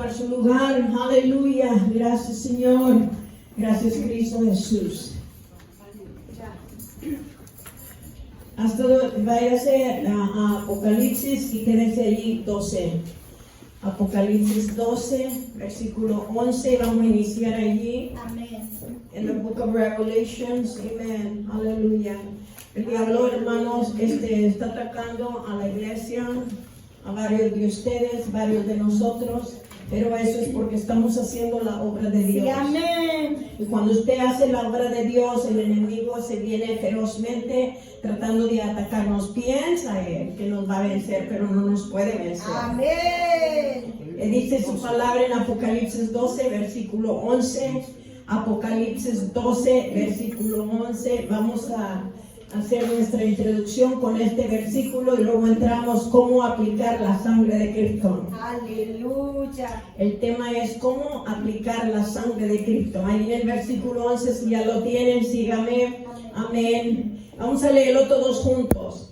ocupar su lugar. Aleluya. Gracias, Señor. Gracias, Cristo Jesús. Váyase a Apocalipsis y quédese allí 12. Apocalipsis 12, versículo 11. Vamos a iniciar allí. Amén. En the book of Revelations. Amen. Aleluya. El diablo, hermanos, está atacando a la iglesia, a varios de ustedes, varios de nosotros, pero eso es porque estamos haciendo la obra de Dios. Sí, amén. Y cuando usted hace la obra de Dios, el enemigo se viene ferozmente tratando de atacarnos. Piensa él que nos va a vencer, pero no nos puede vencer. Amén. Dice su palabra en Apocalipsis 12, versículo 11. Apocalipsis 12, versículo 11. Vamos a hacer nuestra introducción con este versículo y luego entramos cómo aplicar la sangre de Cristo. Aleluya. El tema es cómo aplicar la sangre de Cristo. Ahí en el versículo 11, si ya lo tienen, sígame. Amén. Vamos a leerlo todos juntos.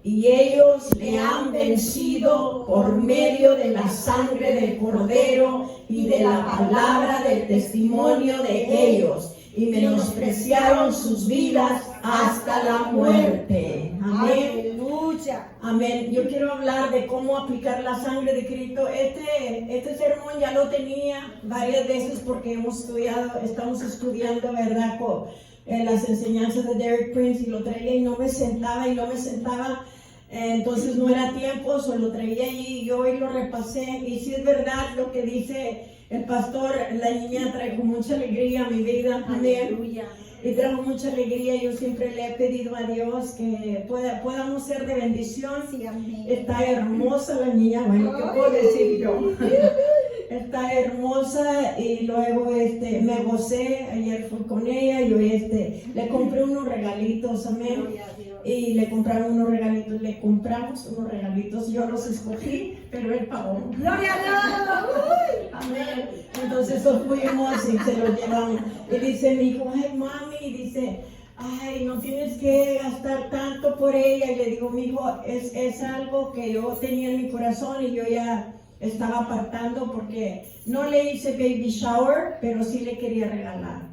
Y ellos le han vencido por medio de la sangre del Cordero y de la palabra del testimonio de ellos, y menospreciaron sus vidas hasta la muerte. Amén. Aleluya. Amén. Yo quiero hablar de cómo aplicar la sangre de Cristo. Este sermón ya lo tenía varias veces porque estamos estudiando, ¿verdad? Las enseñanzas de Derek Prince, y lo traía y no me sentaba. Entonces no era tiempo, solo traía allí y yo hoy lo repasé. Y si es verdad lo que dice el pastor, la niña trajo mucha alegría a mi vida. Aleluya. Y trajo mucha alegría. Yo siempre le he pedido a Dios que podamos ser de bendición. Sí, amén. Está hermosa la niña, bueno, ¿qué puedo decir yo? Está hermosa, y luego me gocé. Ayer fui con ella y hoy le compré unos regalitos, amén. Gloria a Dios. Y le compramos unos regalitos, yo los escogí, pero él pagó. Gloria a Dios. Amén. Entonces fuimos y se lo llevamos. Y dice mi hijo, ay mami, dice, ay, no tienes que gastar tanto por ella. Y le digo, mi hijo, es algo que yo tenía en mi corazón y yo ya estaba apartando, porque no le hice baby shower, pero sí le quería regalar.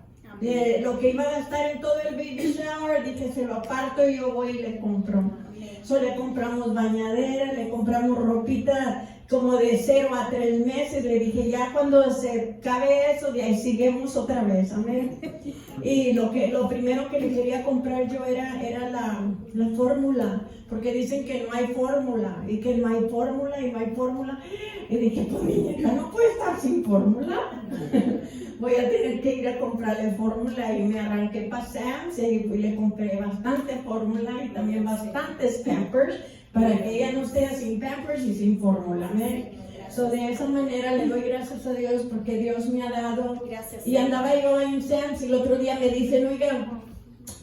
Lo que iba a gastar en todo el baby shower, dije, se lo aparto y yo voy y le compro. Le compramos bañadera, le compramos ropita como de 0 a 3 meses. Le dije, ya cuando se acabe eso, de ahí seguimos otra vez, amén. Y lo primero que le quería comprar yo era la fórmula, porque dicen que no hay fórmula, y que no hay fórmula, y no hay fórmula. Y dije, pues mi nieta no puede estar sin fórmula. Voy a tener que ir a comprarle fórmula, y me arranqué para Sam's y le compré bastante fórmula y también bastantes Pampers, para que ella no esté sin Pampers y sin fórmula. De esa manera le doy gracias a Dios porque Dios me ha dado. Gracias. Y andaba yo en Sam's y el otro día me dicen, oiga,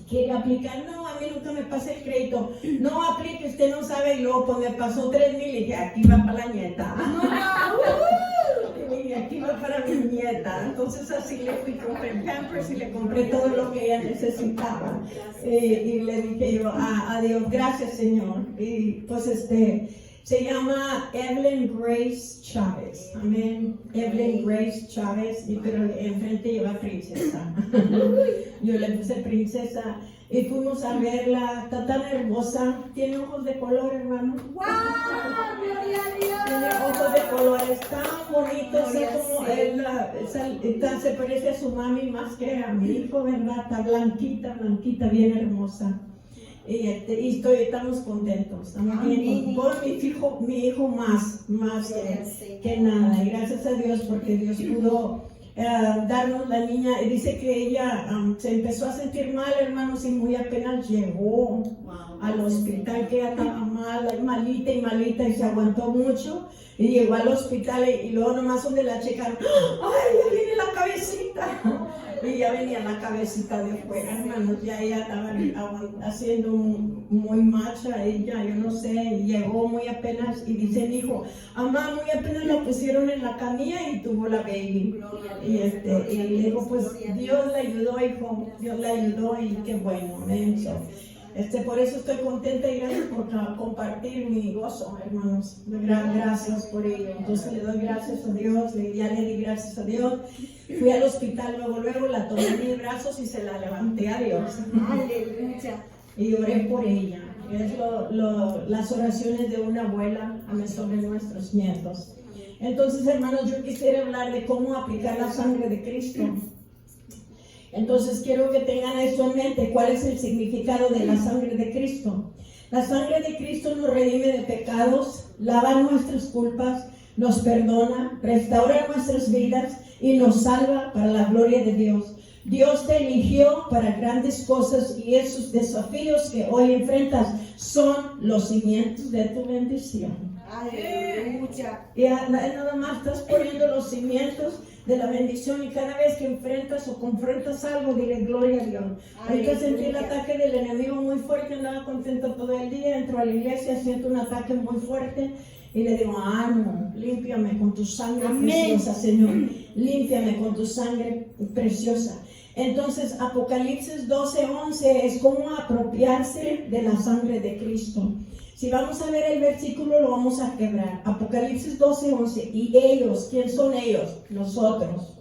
¿quiere aplicar? No, a mí nunca me pasa el crédito. No aplique, usted no sabe. Y luego pues me pasó 3,000 y dije, aquí va para la nieta. Y aquí va para mi nieta. Entonces así le fui, compré Pampers y le compré todo lo que ella necesitaba. Y le dije yo, adiós, gracias Señor. Y pues se llama Evelyn Grace Chávez. Amén. Evelyn Grace Chávez, pero enfrente lleva princesa. Yo le puse princesa y fuimos a verla. Está tan hermosa. Tiene ojos de color, hermano. ¡Wow! ¡Gloria a Dios! Tiene ojos de colores tan bonitos. Se parece a su mami más que a mi hijo, ¿verdad? Está blanquita, bien hermosa. Y estamos contentos. Estamos bien. Por mi hijo más que nada. Y gracias a Dios porque Dios pudo darnos la niña. Dice que ella se empezó a sentir mal, hermanos, y muy apenas llegó al hospital, que ella estaba malita y se aguantó mucho. Y llegó al hospital y luego nomás donde la checaron, ¡ay, ya viene la cabecita! Y ya venía la cabecita de fuera, hermanos. Ya ella estaba haciendo muy macha, ella, yo no sé, llegó muy apenas. Y dice mi hijo, mamá, muy apenas la pusieron en la camilla y tuvo la baby. Y le digo, pues Dios le ayudó, hijo, Dios le ayudó, y qué bueno, Por eso estoy contenta y gracias por compartir mi gozo, hermanos. Gracias por ello. Entonces le doy gracias a Dios, ya le di gracias a Dios. Fui al hospital, luego la tomé en mis brazos y se la levanté a Dios. Aleluya. Y oré por ella. Es las oraciones de una abuela sobre nuestros nietos. Entonces, hermanos, yo quisiera hablar de cómo aplicar la sangre de Cristo. Entonces, quiero que tengan esto en mente, cuál es el significado de la sangre de Cristo. La sangre de Cristo nos redime de pecados, lava nuestras culpas, nos perdona, restaura nuestras vidas y nos salva para la gloria de Dios. Dios te eligió para grandes cosas y esos desafíos que hoy enfrentas son los cimientos de tu bendición. Aleluya. Y nada más estás poniendo los cimientos de la bendición y cada vez que enfrentas o confrontas algo, dile gloria a Dios. Ahorita sentí el ataque del enemigo muy fuerte, andaba contento todo el día, entro a la iglesia, siento un ataque muy fuerte y le digo, no, límpiame con tu sangre preciosa, Señor, límpiame con tu sangre preciosa. Entonces, Apocalipsis 12:11 es cómo apropiarse de la sangre de Cristo. Si vamos a ver el versículo, lo vamos a quebrar. Apocalipsis 12:11. Y ellos, ¿quién son ellos? Nosotros.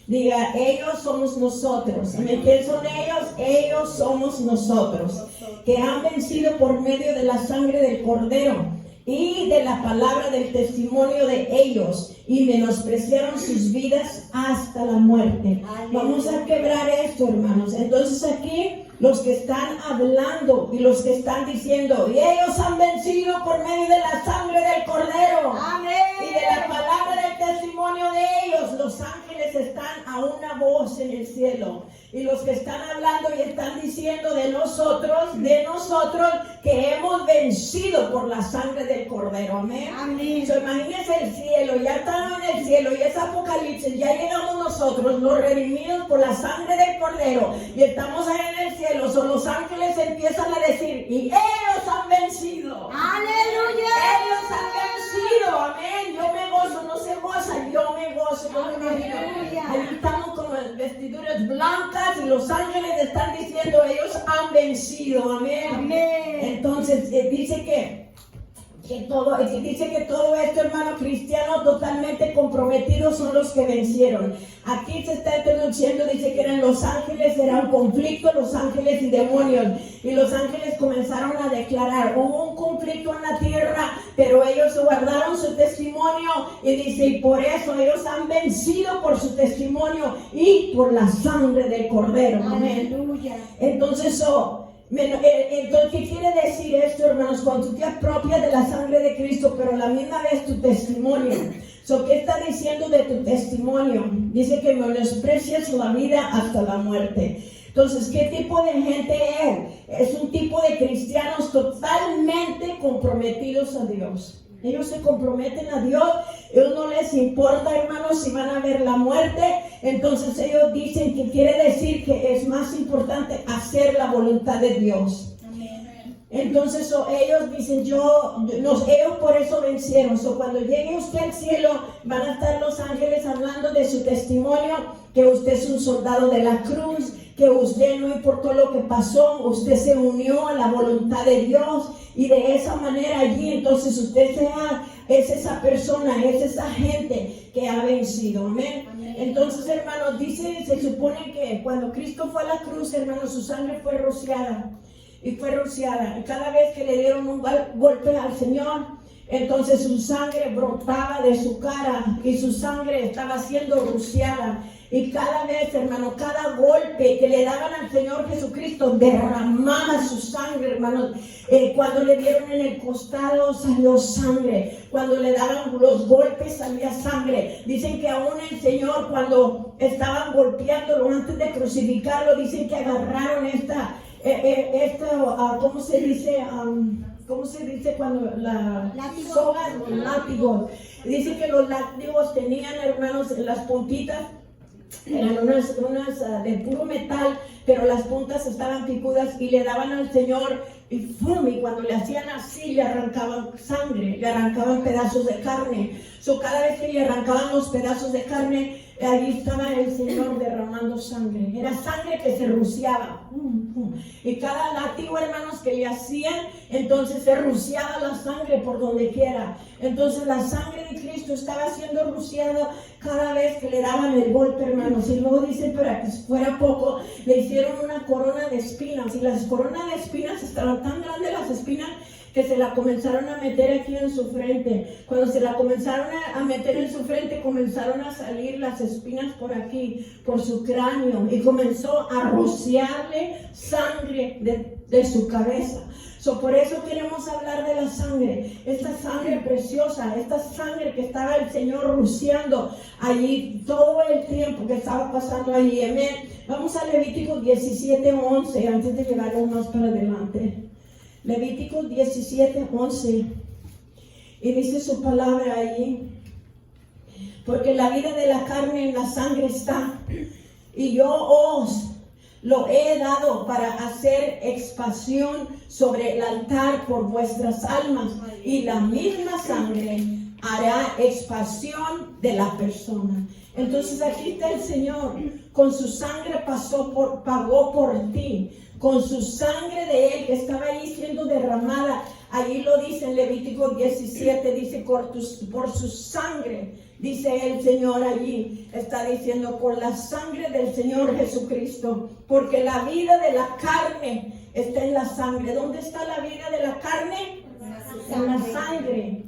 Diga, ellos somos nosotros. ¿Quién son ellos? Ellos somos nosotros. Que han vencido por medio de la sangre del Cordero y de la palabra del testimonio de ellos, y menospreciaron sus vidas hasta la muerte. Vamos a quebrar esto, hermanos. Entonces aquí los que están hablando y los que están diciendo, y ellos han vencido por medio de la sangre del Cordero. Amén. Y de la palabra del testimonio de ellos, los ángeles están a una voz en el cielo. Y los que están hablando y están diciendo de nosotros que hemos vencido por la sangre del Cordero. Amén. Amén. So, imagínense el cielo, ya están en el cielo y es Apocalipsis, ya llegamos nosotros, los redimidos por la sangre del Cordero, y estamos ahí en el cielo. So, los ángeles empiezan a decir, y ellos han vencido. Aleluya. Ellos han vencido. Amén. Yo me gozo, no se goza, yo me gozo. Aleluya. Ahí estamos con las vestiduras blancas y los ángeles están diciendo, ellos han vencido. Amén. Amén. Entonces dice que todo esto, hermano cristiano, totalmente comprometidos son los que vencieron. Aquí se está introduciendo, dice que eran los ángeles, era un conflicto, los ángeles y demonios. Y los ángeles comenzaron a declarar, hubo un conflicto en la tierra, pero ellos guardaron su testimonio. Y dice, y por eso ellos han vencido por su testimonio y por la sangre del Cordero. Amén. Aleluya. Entonces, ¿qué quiere decir esto, hermanos? Cuando tú te apropias de la sangre de Cristo, pero a la misma vez tu testimonio. ¿Qué está diciendo de tu testimonio? Dice que menosprecias la vida hasta la muerte. Entonces, ¿qué tipo de gente es? Es un tipo de cristianos totalmente comprometidos a Dios. Ellos se comprometen a Dios, ellos no les importa, hermanos, si van a ver la muerte. Entonces ellos dicen que quiere decir que es más importante hacer la voluntad de Dios. Entonces ellos dicen, ellos por eso vencieron. Cuando llegue usted al cielo, van a estar los ángeles hablando de su testimonio, que usted es un soldado de la cruz, que usted no importó lo que pasó, usted se unió a la voluntad de Dios, y de esa manera allí entonces usted es esa persona, es esa gente que ha vencido. Amén. Entonces, hermanos, se supone que cuando Cristo fue a la cruz, hermanos, su sangre fue rociada. Y cada vez que le dieron un golpe al Señor, entonces su sangre brotaba de su cara y su sangre estaba siendo rociada. Y cada vez, hermano, cada golpe que le daban al Señor Jesucristo derramaba su sangre, hermanos. Cuando le dieron en el costado salió sangre. Cuando le daban los golpes salía sangre. Dicen que aún el Señor, cuando estaban golpeándolo antes de crucificarlo, dicen que agarraron ¿cómo se dice? ¿Cómo se dice cuando sogas, los látigos? Dice que los látigos tenían, hermanos, en las puntitas, eran unas de puro metal, pero las puntas estaban picudas, y le daban al Señor y ¡fum! Y cuando le hacían así, le arrancaban sangre, le arrancaban pedazos de carne. Cada vez que le arrancaban los pedazos de carne, allí estaba el Señor derramando sangre. Era sangre que se rociaba. Y cada latido, hermanos, que le hacían, entonces se rociaba la sangre por donde quiera. Entonces la sangre de Cristo estaba siendo rociada cada vez que le daban el golpe, hermanos. Y luego dice, para que fuera poco, le hicieron una corona de espinas. Y las coronas de espinas estaban tan grandes, las espinas, que se la comenzaron a meter aquí en su frente. Cuando se la comenzaron a meter en su frente, comenzaron a salir las espinas por aquí, por su cráneo, y comenzó a rociarle sangre de su cabeza. Por eso queremos hablar de la sangre, esta sangre preciosa, esta sangre que estaba el Señor rociando allí todo el tiempo que estaba pasando allí. Amén. Vamos a Levítico 17:11, antes de llevarnos más para adelante. Levítico 17:11, y dice su palabra allí: porque la vida de la carne en la sangre está, y yo os lo he dado para hacer expiación sobre el altar por vuestras almas, y la misma sangre hará expiación de la persona. Entonces aquí está el Señor, con su sangre pagó por ti. Con su sangre de Él que estaba ahí siendo derramada, ahí lo dice en Levítico 17, dice por su sangre, dice el Señor allí, está diciendo por la sangre del Señor Jesucristo, porque la vida de la carne está en la sangre. ¿Dónde está la vida de la carne? En la sangre.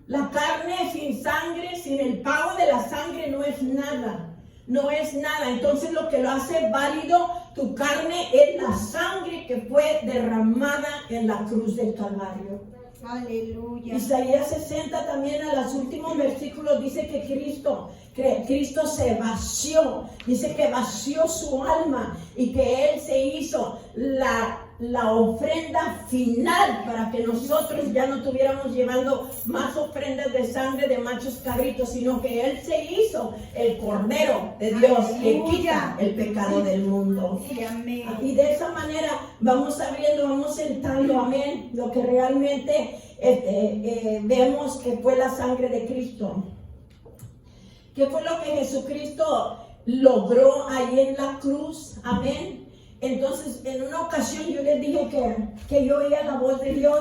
La carne sin sangre, sin el pago de la sangre, no es nada. No es nada. Entonces lo que lo hace válido tu carne es la sangre que fue derramada en la cruz del Calvario. Aleluya. Isaías 60 también, a los últimos versículos, dice que Cristo se vació. Dice que vació su alma y que Él se hizo la ofrenda final para que nosotros ya no estuviéramos llevando más ofrendas de sangre de machos cabritos, sino que Él se hizo el Cordero de Dios que quita el pecado del mundo. Sí, amén. Y de esa manera vamos abriendo, vamos sentando, amén, lo que realmente vemos que fue la sangre de Cristo. ¿Qué fue lo que Jesucristo logró ahí en la cruz? Amén. Entonces, en una ocasión yo les dije que yo oía la voz de Dios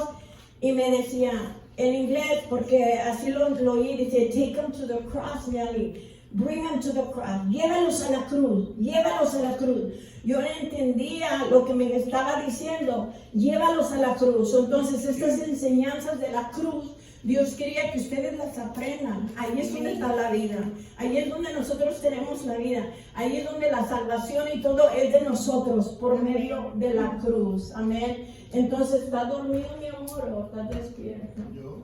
y me decía, en inglés, porque así lo oí, dice, take them to the cross, Nelly. Bring them to the cross. Llévalos a la cruz. Llévalos a la cruz. Yo no entendía lo que me estaba diciendo. Llévalos a la cruz. Entonces, estas enseñanzas de la cruz, Dios quería que ustedes las aprendan. Ahí es donde está la vida. Ahí es donde nosotros tenemos la vida. Ahí es donde la salvación y todo es de nosotros por medio de la cruz. Amén. Entonces, ¿está dormido mi amor o está despierto? Yo.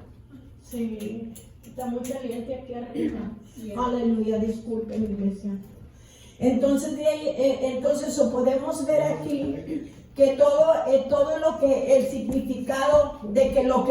Sí. Está muy caliente aquí arriba. Aleluya, disculpen, iglesia. Entonces, podemos ver aquí que todo lo que el significado de que lo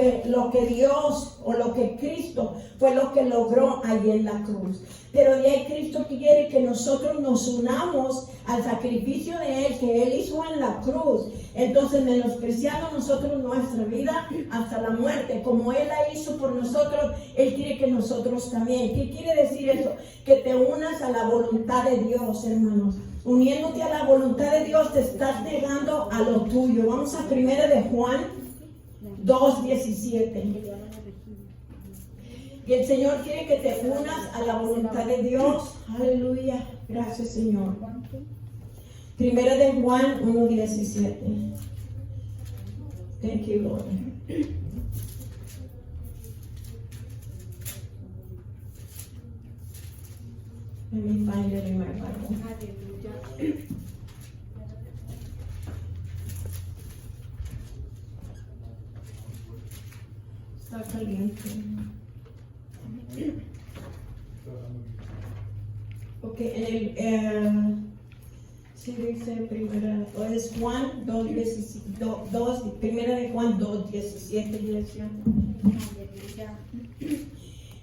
que Dios o lo que Cristo fue lo que logró allí en la cruz. Pero de ahí Cristo quiere que nosotros nos unamos al sacrificio de Él que Él hizo en la cruz. Entonces, menospreciando nosotros nuestra vida hasta la muerte, como Él la hizo por nosotros, Él quiere que nosotros también. ¿Qué quiere decir eso? Que te unas a la voluntad de Dios, hermanos. Uniéndote a la voluntad de Dios, te estás negando a lo tuyo. Vamos a 1 de Juan 2:17. Y el Señor quiere que te unas a la voluntad de Dios. Aleluya. Gracias, Señor. 1 de Juan 1:17. Thank you, Lord. Let me find it in my Bible. Aleluya. Está caliente. Ok, sí dice primera, o es Juan 2:17, primera de Juan 2:17, iglesia. Aleluya.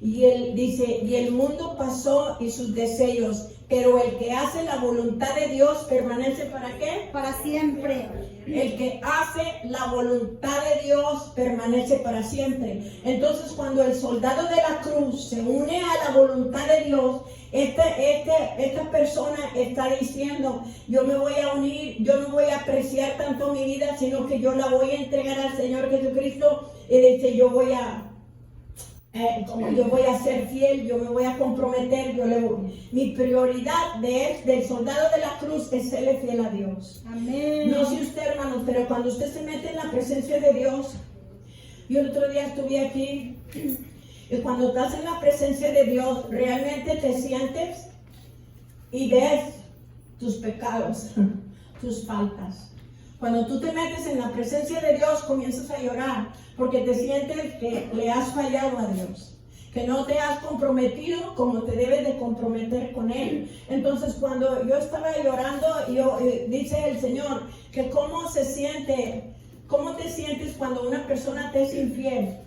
Y él dice, y el mundo pasó y sus deseos, pero el que hace la voluntad de Dios permanece ¿para qué? Para siempre. El que hace la voluntad de Dios permanece para siempre. Entonces, cuando el soldado de la cruz se une a la voluntad de Dios, esta persona está diciendo, yo me voy a unir, yo no voy a apreciar tanto mi vida, sino que yo la voy a entregar al Señor Jesucristo. Y dice, yo voy a ser fiel, yo me voy a comprometer, mi prioridad del soldado de la cruz es serle fiel a Dios. Amén. No sé usted, hermanos, pero cuando usted se mete en la presencia de Dios, yo el otro día estuve aquí, y cuando estás en la presencia de Dios, realmente te sientes y ves tus pecados, tus faltas. Cuando tú te metes en la presencia de Dios, comienzas a llorar, porque te sientes que le has fallado a Dios, que no te has comprometido como te debes de comprometer con Él. Entonces, cuando yo estaba llorando, dice el Señor, que cómo te sientes cuando una persona te es infiel.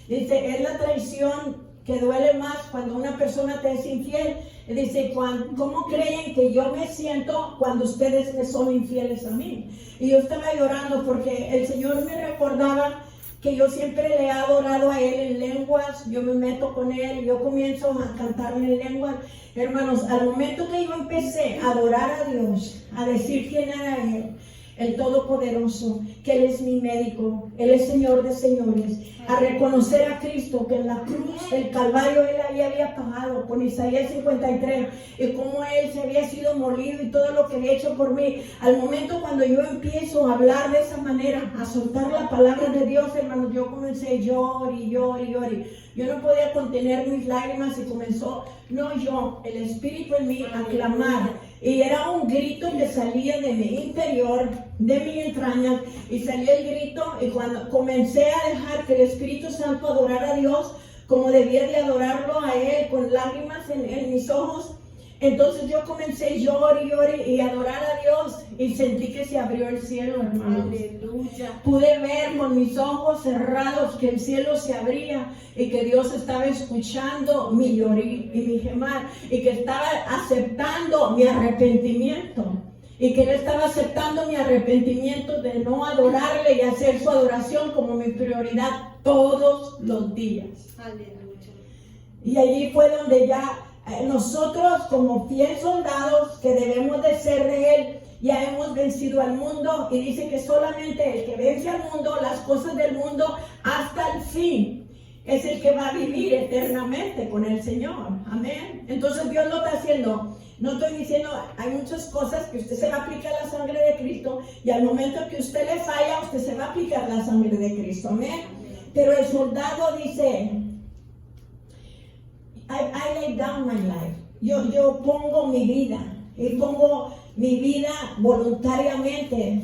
Dice, es la traición que duele más cuando una persona te es infiel. Dice, ¿cómo creen que yo me siento cuando ustedes me son infieles a mí? Y yo estaba llorando porque el Señor me recordaba que yo siempre le he adorado a Él en lenguas. Yo me meto con Él, yo comienzo a cantarle en lenguas. Hermanos, al momento que yo empecé a adorar a Dios, a decir quién era Él, el Todopoderoso, que Él es mi médico, Él es Señor de señores, a reconocer a Cristo, que en la cruz, el Calvario, Él ahí había pagado, con Isaías 53, y cómo Él se había sido molido y todo lo que había hecho por mí. Al momento cuando yo empiezo a hablar de esa manera, a soltar la palabra de Dios, hermanos, yo comencé a llorar y llorar. Yo no podía contener mis lágrimas y comenzó, el Espíritu en mí a clamar. Y era un grito que salía de mi interior, de mi entraña, y salía el grito. Y cuando comencé a dejar que el Espíritu Santo adorara a Dios, como debía de adorarlo a Él, con lágrimas en mis ojos, entonces yo comencé a llorar y adorar a Dios, y sentí que se abrió el cielo, hermanos. Aleluya. Pude ver con mis ojos cerrados que el cielo se abría y que Dios estaba escuchando mi llorar y mi gemar, y que estaba aceptando mi arrepentimiento, y que Él estaba aceptando mi arrepentimiento de no adorarle y hacer su adoración como mi prioridad todos los días. Aleluya. Y allí fue donde ya nosotros, como fieles soldados que debemos de ser de Él, ya hemos vencido al mundo. Y dice que solamente el que vence al mundo, las cosas del mundo, hasta el fin, es el que va a vivir eternamente con el Señor. Amén. Entonces Dios lo está haciendo. No estoy diciendo, hay muchas cosas que usted se va a aplicar la sangre de Cristo, y al momento que usted le falla, usted se va a aplicar la sangre de Cristo. Amén. Pero el soldado dice, I lay down my life. Yo pongo mi vida, y pongo mi vida voluntariamente.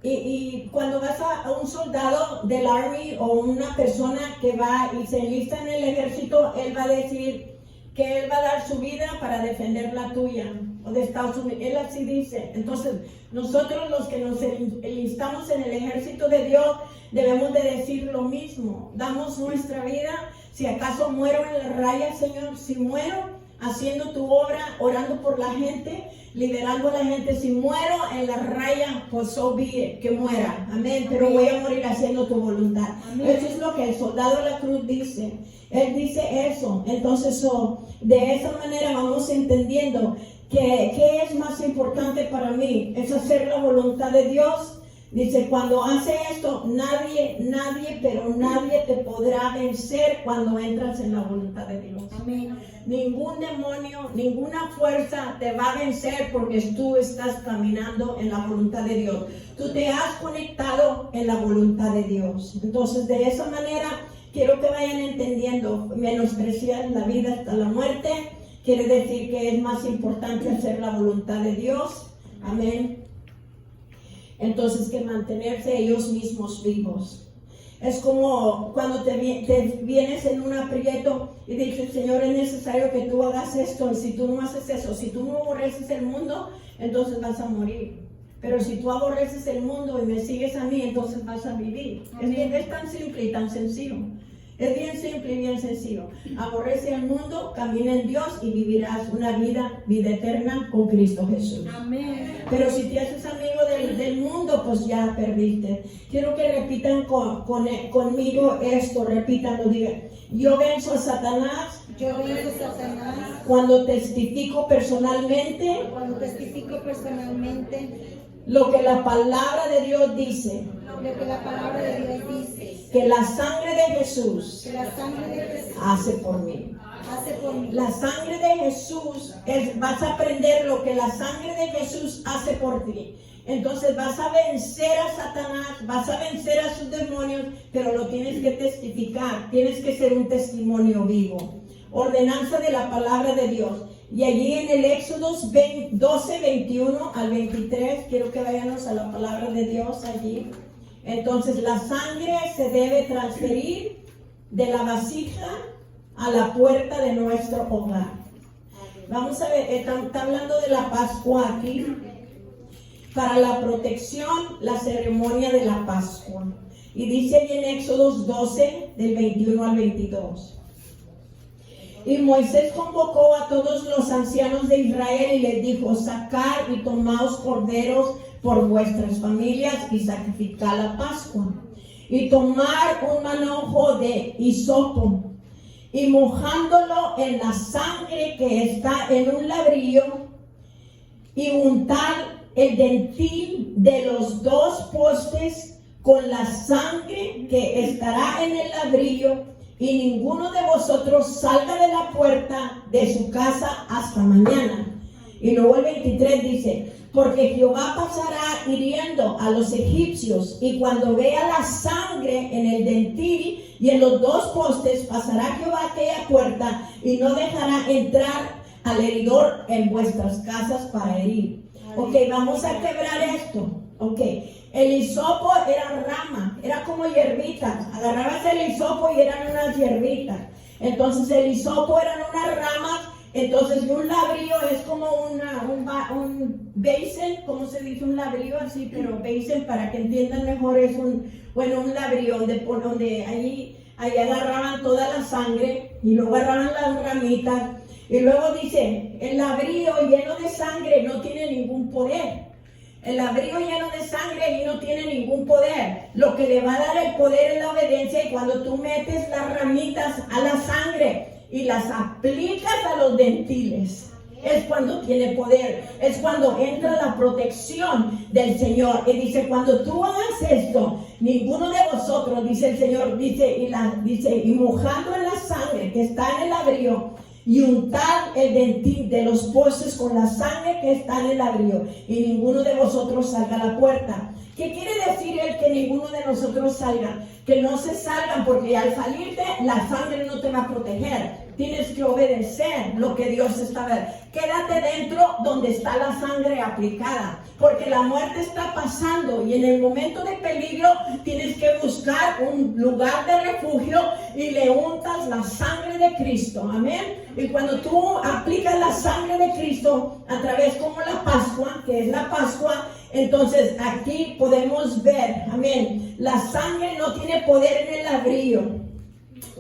Y cuando vas a un soldado del Army o una persona que va y se enlista en el ejército, él va a decir que él va a dar su vida para defender la tuya o de Estados Unidos. Él así dice. Entonces, nosotros los que nos enlistamos en el ejército de Dios debemos de decir lo mismo. Damos nuestra vida. Si acaso muero en la raya, Señor, si muero haciendo tu obra, orando por la gente, liberando a la gente, si muero en la raya, pues so be it, que muera, amén, pero voy a morir haciendo tu voluntad. Amén. Eso es lo que el soldado de la cruz dice. Él dice eso. Entonces, de esa manera vamos entendiendo que ¿qué es más importante para mí? Es hacer la voluntad de Dios. Dice, cuando hace esto, nadie te podrá vencer cuando entras en la voluntad de Dios. Amén. Ningún demonio, ninguna fuerza te va a vencer, porque tú estás caminando en la voluntad de Dios. Tú te has conectado en la voluntad de Dios. Entonces, de esa manera, quiero que vayan entendiendo, menospreciar la vida hasta la muerte, quiere decir que es más importante hacer la voluntad de Dios. Amén. Entonces, que mantenerse ellos mismos vivos. Es como cuando te vienes en un aprieto y dices, Señor, es necesario que tú hagas esto. Y si tú no haces eso, si tú no aborreces el mundo, entonces vas a morir. Pero si tú aborreces el mundo y me sigues a mí, entonces vas a vivir. Es tan simple y tan sencillo. Es bien simple y bien sencillo. Aborrece al mundo, camina en Dios y vivirás una vida eterna con Cristo Jesús. Amén. Pero si te haces amigo del mundo, pues ya perdiste. Quiero que repitan conmigo esto, repítanlo, digan. Yo venzo a Satanás Yo venzo a Satanás cuando testifico personalmente cuando testifico personalmente lo que la palabra de Dios dice, lo que la palabra de Dios dice, que la sangre de Jesús que la sangre de Jesús hace por mí. hace por mí. La sangre de Jesús, vas a aprender lo que la sangre de Jesús hace por ti. Entonces vas a vencer a Satanás, vas a vencer a sus demonios, pero lo tienes que testificar, tienes que ser un testimonio vivo. Ordenanza de la palabra de Dios. Y allí en el Éxodo 12, 21 al 23, quiero que vayamos a la palabra de Dios allí. Entonces la sangre se debe transferir de la vasija a la puerta de nuestro hogar. Vamos a ver, está hablando de la Pascua aquí. Para la protección, la ceremonia de la Pascua. Y dice allí en Éxodo 12, del 21 al 22. Y Moisés convocó a todos los ancianos de Israel y les dijo: sacad y tomaos corderos por vuestras familias y sacrificad la Pascua. Y tomar un manojo de hisopo y mojándolo en la sangre que está en un labrillo y untar el dentil de los dos postes con la sangre que estará en el labrillo, y ninguno de vosotros salga de la puerta de su casa hasta mañana. Y luego el 23 dice: porque Jehová pasará hiriendo a los egipcios, y cuando vea la sangre en el dentil y en los dos postes, pasará Jehová aquella puerta y no dejará entrar al heridor en vuestras casas para herir. Ok, vamos a quebrar esto. Ok, el hisopo era rama, era como hierbitas. Agarrabas el hisopo y eran unas hierbitas. Entonces el hisopo eran unas ramas. Entonces un labrillo es como un basin, ¿cómo se dice? Un labrillo así, pero basin, para que entiendan mejor, es un labrillo donde ahí agarraban toda la sangre y luego agarraban las ramitas. Y luego dice: el labrillo lleno de sangre no tiene ningún poder. El labrillo lleno de sangre y no tiene ningún poder. Lo que le va a dar el poder es la obediencia. Y cuando tú metes las ramitas a la sangre y las aplicas a los dentiles, es cuando tiene poder. Es cuando entra la protección del Señor. Y dice: cuando tú hagas esto, ninguno de vosotros, dice el Señor, dice, y mojando en la sangre que está en el labrillo, y untar el dentil de los postes con la sangre que está en el labrillo, y ninguno de vosotros salga a la puerta. ¿Qué quiere decir el que ninguno de nosotros salga? Que no se salgan, porque al salirte la sangre no te va a proteger. Tienes que obedecer lo que Dios está viendo. Quédate dentro donde está la sangre aplicada, porque la muerte está pasando y en el momento de peligro tienes que buscar un lugar de refugio y le untas la sangre de Cristo. Amén. Y cuando tú aplicas la sangre de Cristo a través como la Pascua, que es la Pascua, entonces aquí podemos ver, amén, la sangre no tiene poder en el labrillo,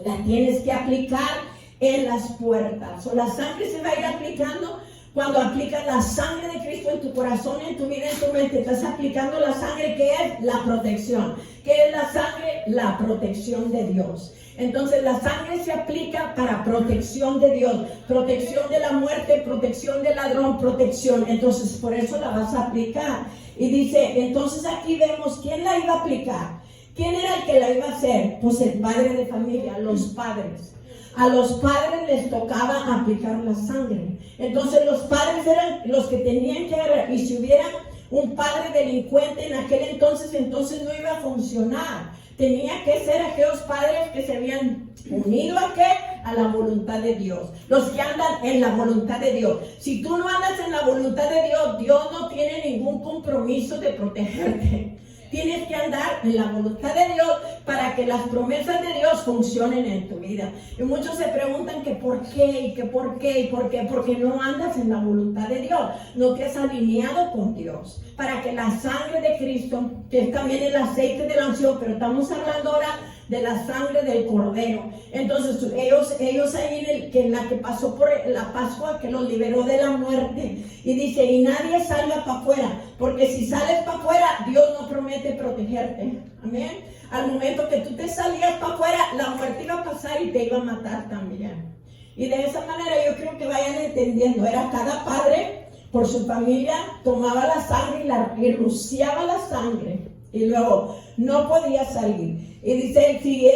la tienes que aplicar en las puertas. O la sangre se va a ir aplicando cuando aplicas la sangre de Cristo en tu corazón, en tu vida, en tu mente. Estás aplicando la sangre, que es la protección. ¿Qué es la sangre? La protección de Dios. Entonces la sangre se aplica para protección de Dios, protección de la muerte, protección del ladrón, protección. Entonces por eso la vas a aplicar. Y dice, entonces aquí vemos quién la iba a aplicar. ¿Quién era el que la iba a hacer? Pues el padre de familia, los padres. A los padres les tocaba aplicar la sangre. Entonces los padres eran los que tenían que agarrar. Y si hubiera un padre delincuente en aquel entonces no iba a funcionar. Tenía que ser aquellos padres que se habían unido a la voluntad de Dios. Los que andan en la voluntad de Dios. Si tú no andas en la voluntad de Dios, Dios no tiene ningún compromiso de protegerte. Tienes que andar en la voluntad de Dios para que las promesas de Dios funcionen en tu vida. Y muchos se preguntan que por qué, y que por qué, y por qué. Porque no andas en la voluntad de Dios. No te has alineado con Dios. Para que la sangre de Cristo, que es también el aceite de la unción, pero estamos hablando ahora de la sangre del cordero. Entonces ellos ahí en la que pasó por la Pascua, que los liberó de la muerte, y dice, y nadie salga para afuera, porque si sales para afuera, Dios no promete protegerte. Amén. Al momento que tú te salías para afuera, la muerte iba a pasar y te iba a matar también. Y de esa manera yo creo que vayan entendiendo, era cada padre por su familia, tomaba la sangre y rociaba la sangre, y luego no podía salir. Y dice, si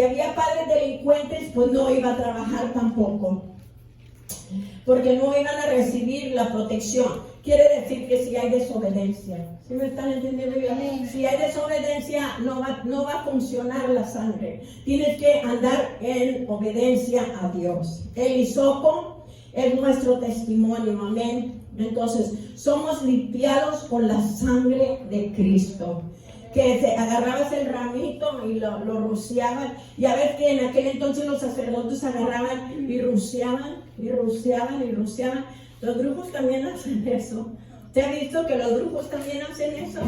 había padres delincuentes, pues no iba a trabajar tampoco, porque no iban a recibir la protección. Quiere decir que si hay desobediencia, ¿sí me están entendiendo bien? Si hay desobediencia, no va a funcionar la sangre. Tienes que andar en obediencia a Dios. El hisopo es nuestro testimonio, amén. Entonces, somos limpiados con la sangre de Cristo. Que agarrabas el ramito y lo rociaban. Ya ves que en aquel entonces los sacerdotes agarraban y rociaban, y rociaban, y rociaban. Los brujos también hacen eso. ¿Te ha visto que los brujos también hacen eso?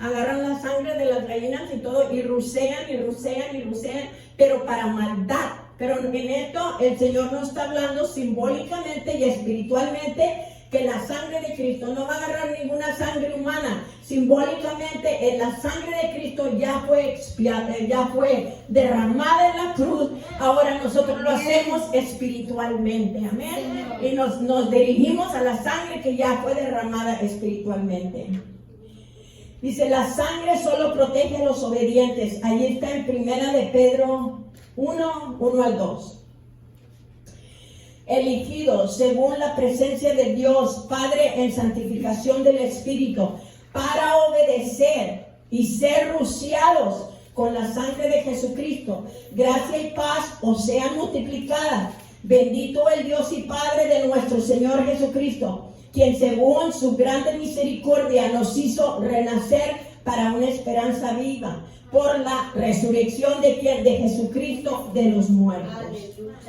Agarran la sangre de las gallinas y todo, y rocian, y rocian, y rocian, pero para maldad. Pero en esto el Señor nos está hablando simbólicamente y espiritualmente, que la sangre de Cristo no va a agarrar ninguna sangre humana. Simbólicamente, la sangre de Cristo ya fue expiada, ya fue derramada en la cruz. Ahora nosotros lo hacemos espiritualmente, amén. Y nos dirigimos a la sangre que ya fue derramada espiritualmente. Dice, la sangre solo protege a los obedientes. Ahí está en Primera de Pedro 1 al 2. Elegidos según la presencia de Dios Padre en santificación del Espíritu, para obedecer y ser rociados con la sangre de Jesucristo. Gracia y paz os sean multiplicadas. Bendito el Dios y Padre de nuestro Señor Jesucristo, quien según su grande misericordia nos hizo renacer para una esperanza viva, por la resurrección de Jesucristo de los muertos.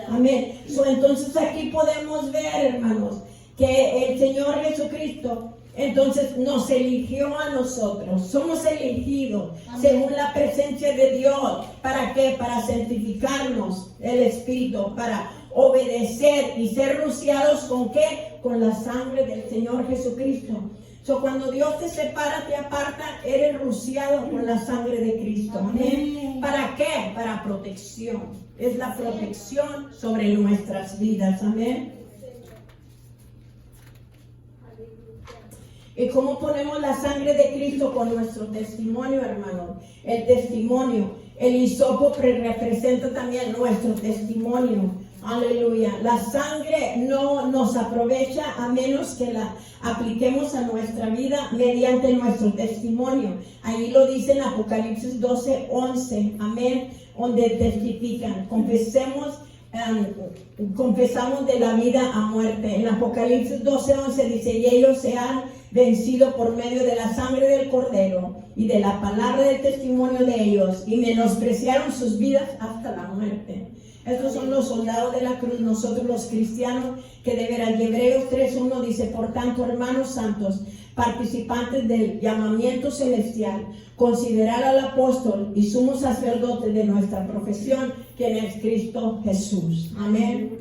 Amén. Entonces aquí podemos ver, hermanos, que el Señor Jesucristo entonces nos eligió a nosotros. Somos elegidos según la presencia de Dios. ¿Para qué? Para santificarnos el Espíritu, para obedecer y ser rociados ¿con qué? Con la sangre del Señor Jesucristo. Cuando Dios te separa, te aparta, eres rociado con la sangre de Cristo. Amén. ¿Para qué? Para protección. Es la protección sobre nuestras vidas. Amén. ¿Y cómo ponemos la sangre de Cristo? Con nuestro testimonio, hermano. El testimonio. El hisopo representa también nuestro testimonio. Aleluya. La sangre no nos aprovecha a menos que la apliquemos a nuestra vida mediante nuestro testimonio. Ahí lo dice en Apocalipsis 12:11. Amén. Donde testifican. Confesamos de la vida a muerte. En Apocalipsis 12:11 dice, y ellos se han vencido por medio de la sangre del Cordero y de la palabra del testimonio de ellos, y menospreciaron sus vidas hasta la muerte. Estos son los soldados de la cruz, nosotros los cristianos, que de veras. Y Hebreos 3:1 dice, por tanto, hermanos santos, participantes del llamamiento celestial, considerar al apóstol y sumo sacerdote de nuestra profesión, quien es Cristo Jesús. Amén.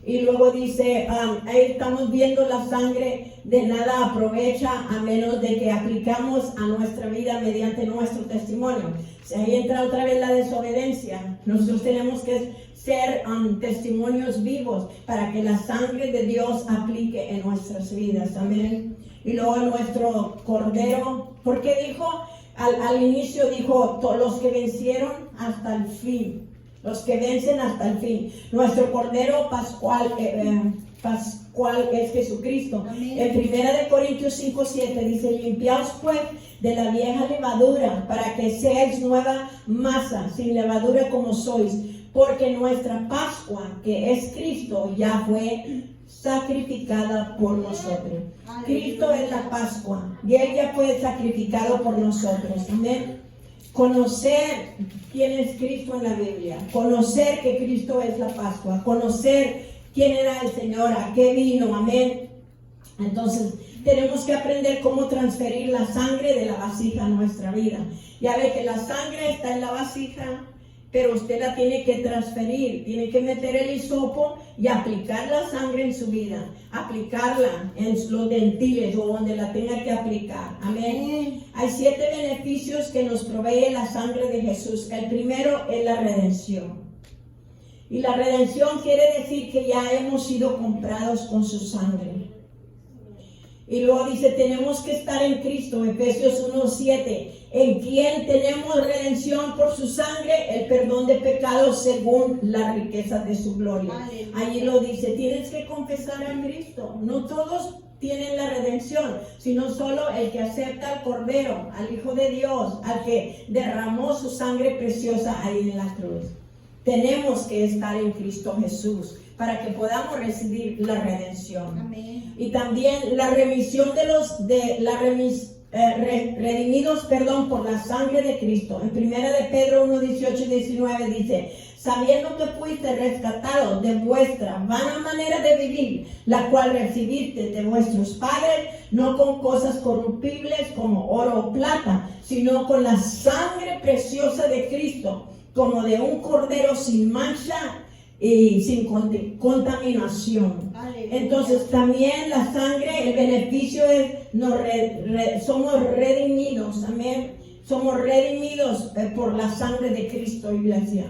Y luego dice, ahí estamos viendo la sangre de nada aprovecha a menos de que aplicamos a nuestra vida mediante nuestro testimonio. Ahí entra otra vez la desobediencia. Nosotros tenemos que ser testimonios vivos para que la sangre de Dios aplique en nuestras vidas. Amén. Y luego nuestro Cordero, porque dijo, al inicio dijo, todos los que vencieron hasta el fin. Los que vencen hasta el fin. Nuestro Cordero Pascual es Jesucristo. Amén. En 1 Corintios 5:7 dice, limpiaos pues de la vieja levadura, para que seáis nueva masa, sin levadura como sois, porque nuestra Pascua, que es Cristo, ya fue sacrificada por nosotros. Amén. Cristo es la Pascua, y Él ya fue sacrificado por nosotros. Amén. Conocer quién es Cristo en la Biblia, conocer que Cristo es la Pascua, conocer quién era el Señor, a qué vino, amén. Entonces, tenemos que aprender cómo transferir la sangre de la vasija a nuestra vida. Ya ve que la sangre está en la vasija, pero usted la tiene que transferir, tiene que meter el hisopo y aplicar la sangre en su vida, aplicarla en los dentiles o donde la tenga que aplicar. Amén. Hay 7 beneficios que nos provee la sangre de Jesús. El primero es la redención. Y la redención quiere decir que ya hemos sido comprados con su sangre. Y luego dice, tenemos que estar en Cristo, Efesios 1:7, en quien tenemos redención por su sangre, el perdón de pecados según las riquezas de su gloria. Allí lo dice, tienes que confesar a Cristo. No todos tienen la redención, sino solo el que acepta al Cordero, al Hijo de Dios, al que derramó su sangre preciosa ahí en la cruz. Tenemos que estar en Cristo Jesús para que podamos recibir la redención. Amén. Y también la remisión redimidos por la sangre de Cristo. En 1 de Pedro 1:18-19 dice, sabiendo que fuiste rescatados de vuestra vana manera de vivir, la cual recibiste de vuestros padres, no con cosas corruptibles como oro o plata, sino con la sangre preciosa de Cristo, como de un cordero sin mancha y sin contaminación. Entonces también la sangre, el beneficio es, somos redimidos, amén. Somos redimidos por la sangre de Cristo, iglesia.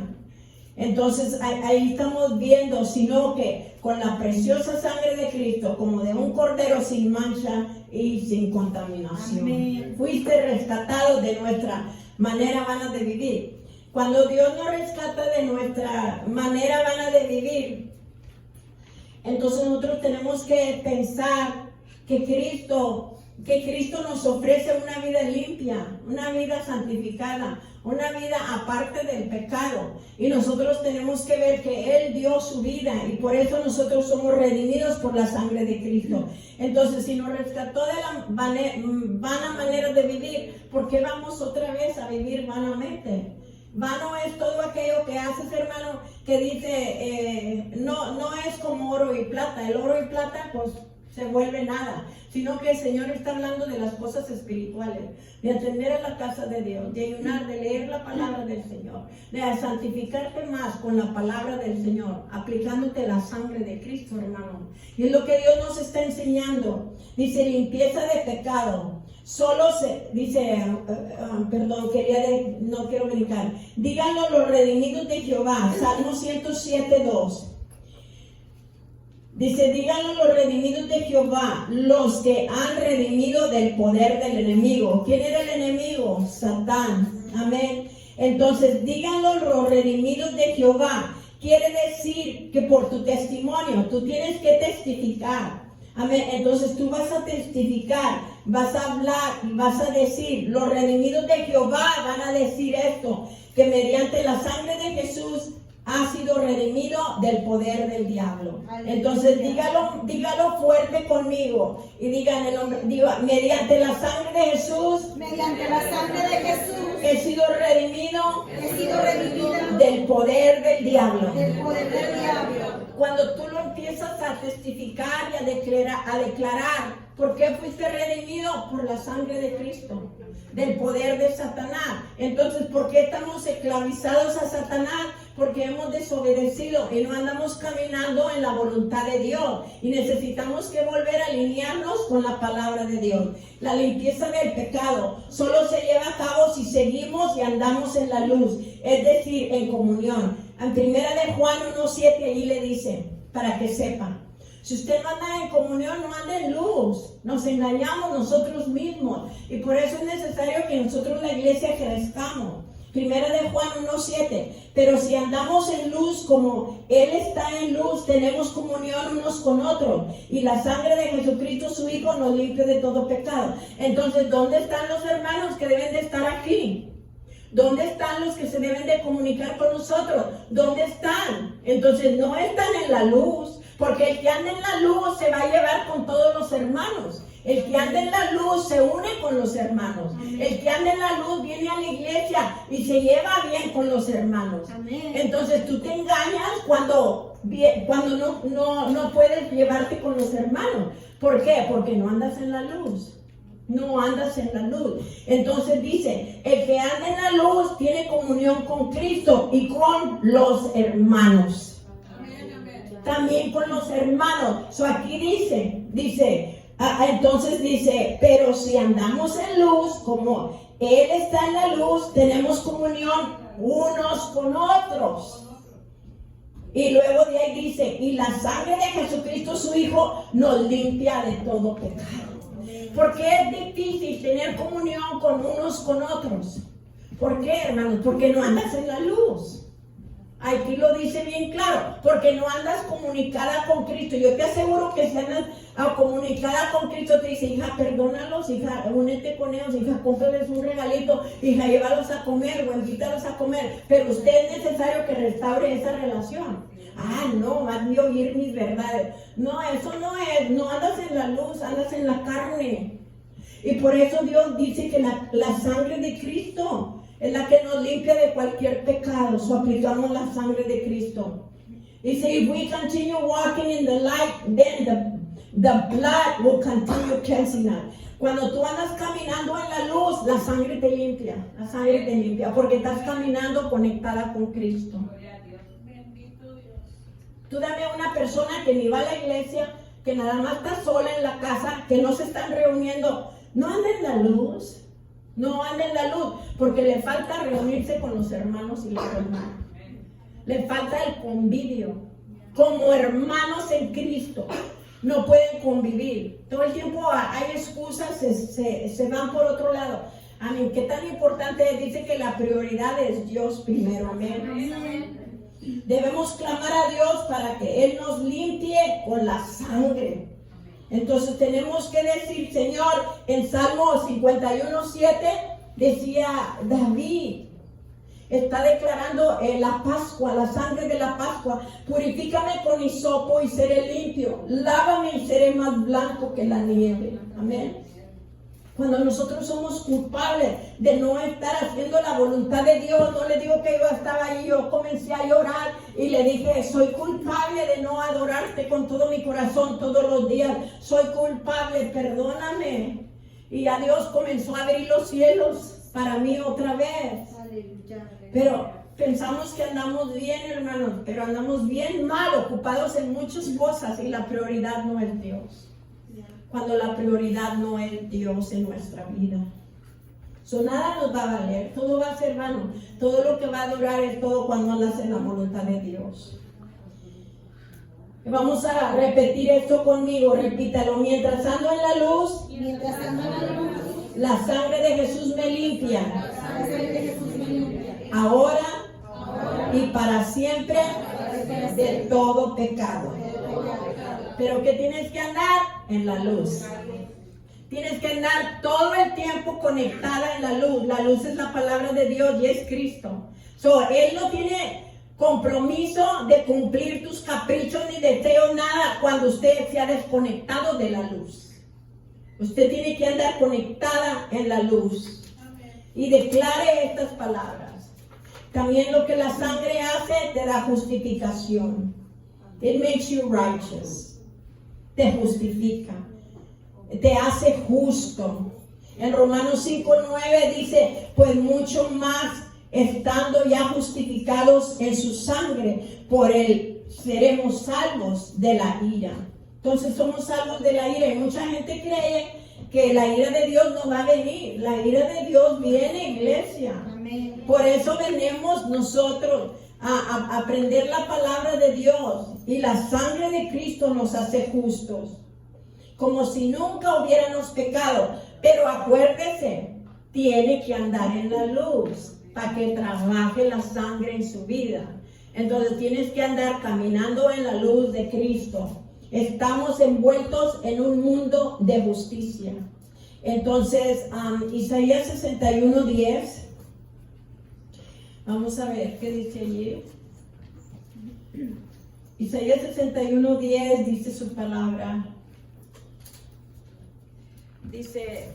Entonces ahí estamos viendo, sino que con la preciosa sangre de Cristo, como de un cordero sin mancha y sin contaminación. Amén. Fuiste rescatado de nuestra manera vana de vivir. Cuando Dios nos rescata de nuestra manera vana de vivir, entonces nosotros tenemos que pensar que Cristo nos ofrece una vida limpia, una vida santificada, una vida aparte del pecado. Y nosotros tenemos que ver que Él dio su vida y por eso nosotros somos redimidos por la sangre de Cristo. Entonces, si nos rescató de la vana manera de vivir, ¿por qué vamos otra vez a vivir vanamente? Vano es todo aquello que haces, hermano, que dice, no es como oro y plata. El oro y plata, pues, se vuelve nada. Sino que el Señor está hablando de las cosas espirituales, de atender a la casa de Dios, de ayunar, de leer la palabra del Señor, de santificarte más con la palabra del Señor, aplicándote la sangre de Cristo, hermano. Y es lo que Dios nos está enseñando. Dice, limpieza de pecado. Solo se dice, no quiero brincar. Díganlo los redimidos de Jehová, Salmo 107:2. Dice, díganlo los redimidos de Jehová, los que han redimido del poder del enemigo. ¿Quién era el enemigo? Satán. Amén. Entonces, díganlo los redimidos de Jehová. Quiere decir que por tu testimonio, tú tienes que testificar. Amén. Entonces tú vas a testificar, vas a hablar, vas a decir, los redimidos de Jehová van a decir esto, que mediante la sangre de Jesús ha sido redimido del poder del diablo. Entonces dígalo fuerte conmigo y diga mediante la sangre de Jesús, mediante la sangre de Jesús, he sido redimido redimida del poder del diablo. del poder del diablo. Cuando tú lo empiezas a testificar y a declarar, ¿por qué fuiste redimido? Por la sangre de Cristo, del poder de Satanás. Entonces, ¿por qué estamos esclavizados a Satanás? Porque hemos desobedecido y no andamos caminando en la voluntad de Dios. Y necesitamos que volver a alinearnos con la palabra de Dios. La limpieza del pecado solo se lleva a cabo si seguimos y andamos en la luz, es decir, en comunión. En 1 de Juan 1:7 allí le dice, para que sepa, si usted no anda en comunión, no anda en luz. Nos engañamos nosotros mismos. Y por eso es necesario que nosotros la iglesia crezcamos. 1 de Juan 1:7. Pero si andamos en luz como Él está en luz, tenemos comunión unos con otros. Y la sangre de Jesucristo, su Hijo, nos limpia de todo pecado. Entonces, ¿dónde están los hermanos que deben de estar aquí? ¿Dónde están los que se deben de comunicar con nosotros? ¿Dónde están? Entonces, no están en la luz. Porque el que anda en la luz se va a llevar con todos los hermanos. hermanos. El que anda en la luz se une con los hermanos. El que anda en la luz viene a la iglesia y se lleva bien con los hermanos. Entonces tú te engañas cuando no puedes llevarte con los hermanos. ¿Por qué? Porque no andas en la luz. No andas en la luz. Entonces dice, el que anda en la luz tiene comunión con Cristo y con los hermanos. También con los hermanos. So aquí dice, entonces dice, pero si andamos en luz, como Él está en la luz, tenemos comunión unos con otros. Y luego de ahí dice, y la sangre de Jesucristo su Hijo nos limpia de todo pecado. ¿Por qué es difícil tener comunión con unos con otros? ¿Por qué, hermanos? Porque no andas en la luz. Aquí lo dice bien claro, porque no andas comunicada con Cristo. Yo te aseguro que si andas comunicada con Cristo, te dice, hija, perdónalos, hija, únete con ellos, hija, cómprales un regalito, hija, llévalos a comer o invítalos a comer. Pero usted es necesario que restaure esa relación. No, más de oír mis verdades. No, eso no es, no andas en la luz, andas en la carne. Y por eso Dios dice que la sangre de Cristo es la que nos limpia de cualquier pecado. So aplicamos la sangre de Cristo. Dice, if we continue walking in the light, then the blood will continue cleansing us. Cuando tú andas caminando en la luz, la sangre te limpia. La sangre te limpia porque estás caminando conectada con Cristo. Tú dame a una persona que ni va a la iglesia, que nada más está sola en la casa, que no se están reuniendo. No anda en la luz. No anda en la luz, porque le falta reunirse con los hermanos y las hermanas. Le falta el convivio. Como hermanos en Cristo, no pueden convivir. Todo el tiempo hay excusas, se van por otro lado. Amén. ¿Qué tan importante es? Dice que la prioridad es Dios primero. Amén. Debemos clamar a Dios para que Él nos limpie con la sangre. Entonces tenemos que decir, Señor, en Salmo 51:7 decía David, está declarando la Pascua, la sangre de la Pascua. Purifícame con hisopo y seré limpio. Lávame y seré más blanco que la nieve. Amén. Cuando nosotros somos culpables de no estar haciendo la voluntad de Dios, no le digo que yo estaba ahí, yo comencé a llorar y le dije, soy culpable de no adorarte con todo mi corazón todos los días, soy culpable, perdóname. Y a Dios comenzó a abrir los cielos para mí otra vez. Pero pensamos que andamos bien, hermanos, pero andamos bien mal, ocupados en muchas cosas y la prioridad no es Dios. Cuando la prioridad no es Dios en nuestra vida. Nada nos va a valer, todo va a ser vano. Todo lo que va a durar es todo cuando andas en la voluntad de Dios. Vamos a repetir esto conmigo, repítalo. Mientras ando en la luz, la sangre de Jesús me limpia. Ahora y para siempre de todo pecado. Pero ¿qué tienes que andar? En la luz. Tienes que andar todo el tiempo conectada en la luz. La luz es la palabra de Dios y es Cristo. Él no tiene compromiso de cumplir tus caprichos ni deseos, nada, cuando usted se ha desconectado de la luz. Usted tiene que andar conectada en la luz. Y declare estas palabras. También lo que la sangre hace te da justificación. It makes you righteous. Te justifica, te hace justo. En Romanos 5:9 dice, pues mucho más estando ya justificados en su sangre, por él seremos salvos de la ira. Entonces somos salvos de la ira y mucha gente cree que la ira de Dios no va a venir. La ira de Dios viene, iglesia. Amén. Por eso venimos nosotros a aprender la palabra de Dios, y la sangre de Cristo nos hace justos, como si nunca hubiéramos pecado. Pero acuérdese, tiene que andar en la luz para que trabaje la sangre en su vida. Entonces tienes que andar caminando en la luz de Cristo. Estamos envueltos en un mundo de justicia. Entonces, Isaías 61:10. Vamos a ver qué dice allí. Isaías 61:10 dice su palabra. dice,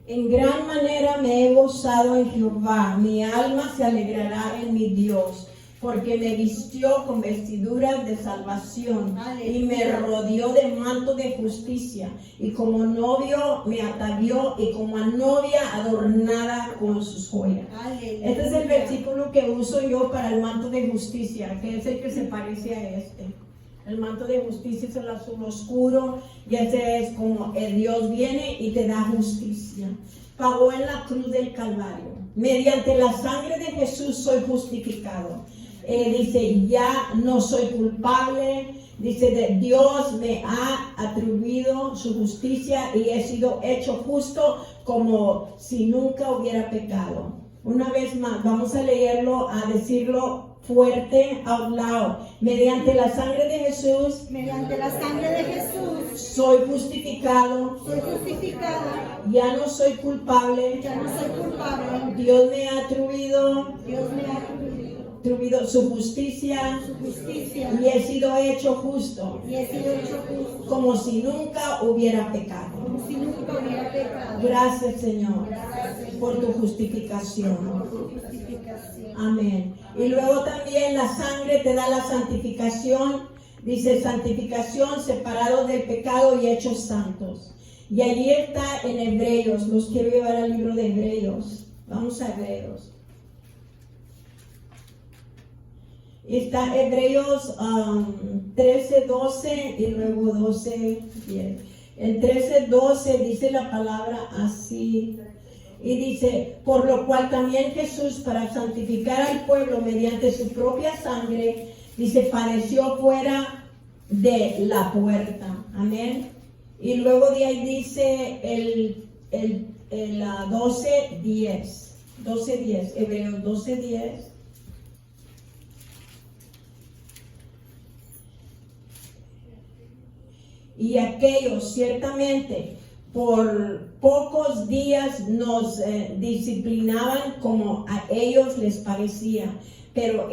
en gran manera me he gozado en Jehová, mi alma se alegrará en mi Dios, porque me vistió con vestiduras de salvación y me rodeó de manto de justicia, y como novio me atavió y como a novia adornada con sus joyas. Este es el versículo que uso yo para el manto de justicia, que es el que se parece a este. El manto de justicia es el azul oscuro, y ese es como el Dios viene y te da justicia. Pagó en la cruz del Calvario. Mediante la sangre de Jesús soy justificado. Dice, ya no soy culpable. Dice, Dios me ha atribuido su justicia y he sido hecho justo como si nunca hubiera pecado. Una vez más, vamos a leerlo, a decirlo fuerte, out loud. Mediante la sangre de Jesús, soy justificado. Ya no soy culpable. Dios me ha atribuido su justicia, y he sido hecho justo, como si nunca hubiera pecado. Gracias, Señor, por tu justificación. Amén. Y luego también la sangre te da la santificación. Dice, santificación, separados del pecado y hechos santos. Y allí está en Hebreos. Los quiero llevar al libro de Hebreos. Vamos a Hebreos. Está Hebreos 13:12 y luego 12:10. En 13:12 dice la palabra así. Y dice, por lo cual también Jesús, para santificar al pueblo mediante su propia sangre, dice, padeció fuera de la puerta. Amén. Y luego de ahí dice el 12:10. 12:10. Hebreos 12:10. Y aquellos ciertamente por pocos días nos disciplinaban como a ellos les parecía, pero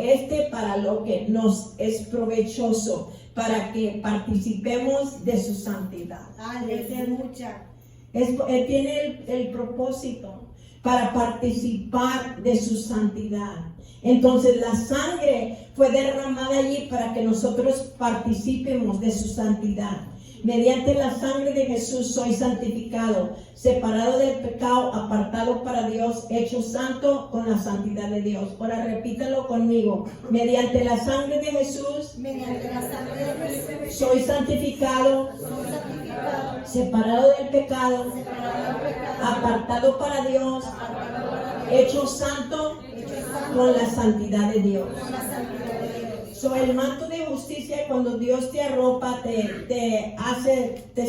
para lo que nos es provechoso, para que participemos de su santidad. Aleluya. Él tiene el propósito para participar de su santidad. Entonces la sangre fue derramada allí para que nosotros participemos de su santidad. Mediante la sangre de Jesús soy santificado, separado del pecado, apartado para Dios, hecho santo con la santidad de Dios. Ahora repítalo conmigo. Mediante la sangre de Jesús, soy santificado, separado del pecado, apartado para Dios, hecho santo con la santidad de Dios. El manto de justicia, cuando Dios te arropa, te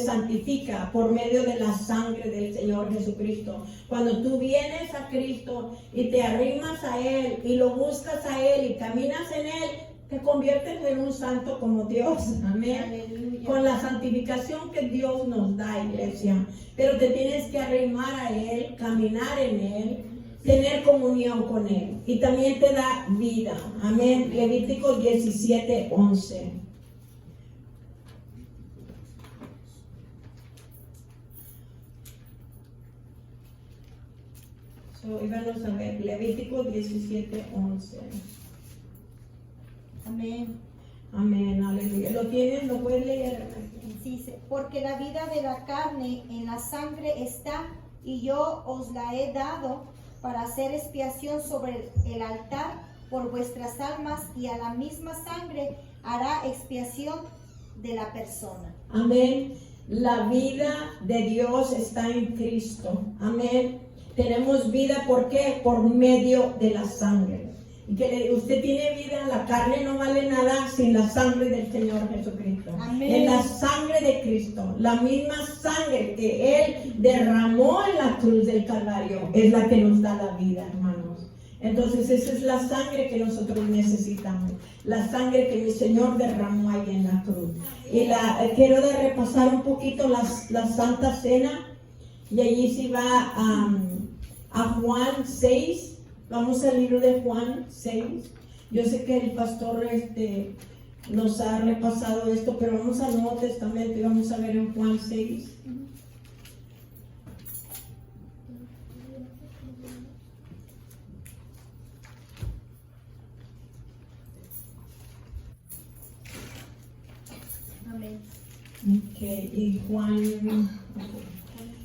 santifica por medio de la sangre del Señor Jesucristo. Cuando tú vienes a Cristo y te arrimas a Él y lo buscas a Él y caminas en Él, te conviertes en un santo como Dios. Amén. Aleluya. Con la santificación que Dios nos da, iglesia. Pero te tienes que arrimar a Él, caminar en Él, tener comunión con Él, y también te da vida. Amén. Levítico 17:11. Íbamos a ver Levítico 17:11. Amén. Amén, aleluya. ¿Lo tienes? ¿Lo puedes leer? Dice, porque la vida de la carne en la sangre está, y yo os la he dado para hacer expiación sobre el altar por vuestras almas, y a la misma sangre hará expiación de la persona. Amén. La vida de Dios está en Cristo. Amén. Tenemos vida, ¿por qué? Por medio de la sangre. Y que usted tiene vida, la carne no vale nada sin la sangre del Señor Jesucristo. Amén. En la sangre de Cristo, la misma sangre que Él derramó en la cruz del Calvario es la que nos da la vida, hermanos. Entonces esa es la sangre que nosotros necesitamos, la sangre que mi Señor derramó ahí en la cruz. Y quiero repasar un poquito la Santa Cena, y allí se va a Juan 6. Vamos al libro de Juan 6. Yo sé que el pastor nos ha repasado esto, pero vamos al Nuevo Testamento y vamos a ver en Juan 6. y Juan,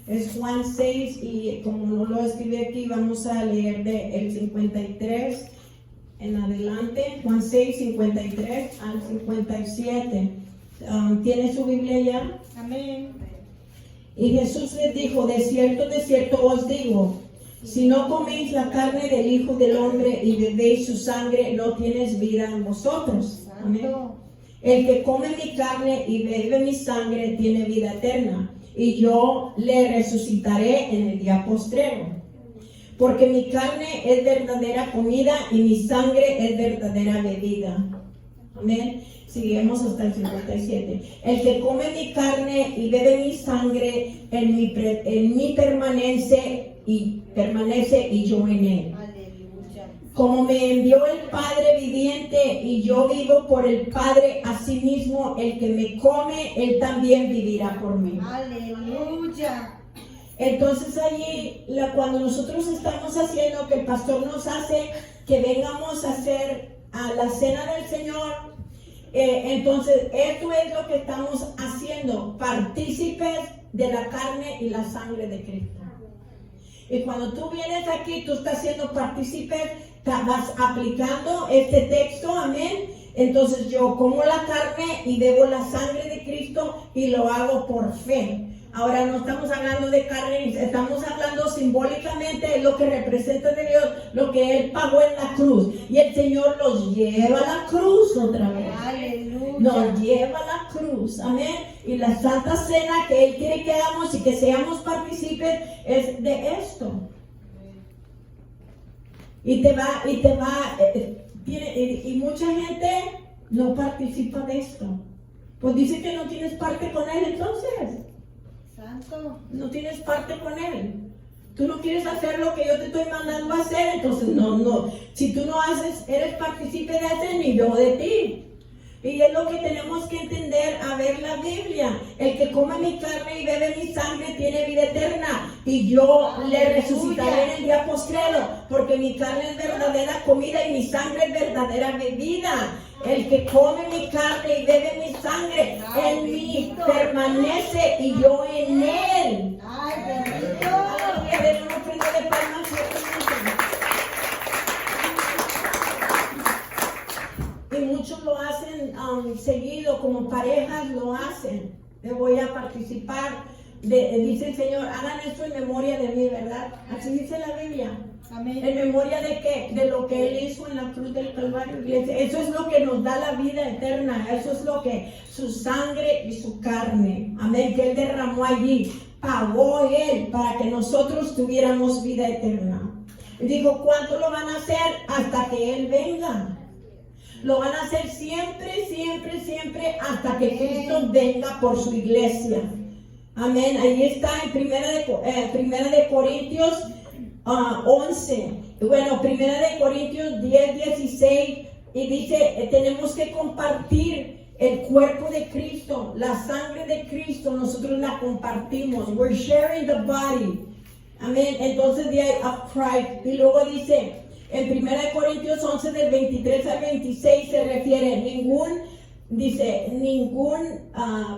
es Juan 6, y como no lo escribí aquí, vamos a leer del 53 en adelante, Juan 6, 53 al 57. ¿Tiene su Biblia ya? Amén. Y Jesús les dijo, de cierto os digo, si no coméis la carne del Hijo del Hombre y bebéis su sangre, no tienes vida en vosotros. Amén. Santo. El que come mi carne y bebe mi sangre tiene vida eterna, y yo le resucitaré en el día postrero. Porque mi carne es verdadera comida y mi sangre es verdadera bebida. Amén. Seguimos hasta el 57. El que come mi carne y bebe mi sangre, en mí permanece y yo en él. Aleluya. Como me envió el Padre viviente y yo vivo por el Padre, asimismo el que me come, él también vivirá por mí. Aleluya. Entonces allí, cuando nosotros estamos haciendo, que el pastor nos hace que vengamos a hacer a la cena del Señor, entonces esto es lo que estamos haciendo, partícipes de la carne y la sangre de Cristo. Y cuando tú vienes aquí, tú estás siendo partícipe, vas aplicando este texto, amén. Entonces yo como la carne y bebo la sangre de Cristo y lo hago por fe. Ahora no estamos hablando de carne, estamos hablando simbólicamente de lo que representa de Dios, lo que Él pagó en la cruz. Y el Señor los lleva a la cruz otra vez. Aleluya. Nos lleva a la cruz, amén. Y la Santa Cena que Él quiere que hagamos y que seamos partícipes es de esto. Y mucha gente no participa de esto. Pues dice que no tienes parte con Él, entonces. Santo. No tienes parte con Él. Tú no quieres hacer lo que yo te estoy mandando a hacer, entonces no. Si tú no haces, eres partícipe de hacer ni yo de ti. Y es lo que tenemos que entender a ver la Biblia. El que come mi carne y bebe mi sangre tiene vida eterna, y yo le resucitaré en el día postrero, porque mi carne es verdadera comida y mi sangre es verdadera bebida. El que come mi carne y bebe mi sangre, en mí permanece y yo en él. Ay, bendito. Aleluya, den una ofrenda de palmas. Y muchos lo hacen seguido, como parejas lo hacen. Me voy a participar. Dice el Señor, hagan esto en memoria de mí, ¿verdad? Así dice la Biblia. Amén. ¿En memoria de qué? De lo que Él hizo en la cruz del Calvario. Eso es lo que nos da la vida eterna. Eso es lo que, su sangre y su carne. Amén. Que Él derramó allí. Pagó Él para que nosotros tuviéramos vida eterna. Y digo, ¿cuánto lo van a hacer? Hasta que Él venga. Lo van a hacer siempre, siempre, siempre, hasta que Cristo venga por su iglesia. Amén. Ahí está en Primera de Corintios 11. Bueno, Primera de Corintios 10, 16. Y dice, tenemos que compartir el cuerpo de Cristo, la sangre de Cristo. Nosotros la compartimos. We're sharing the body. Amén. Entonces, the eye of Christ. Y luego dice, en 1 Corintios 11, del 23 al 26, se refiere ningún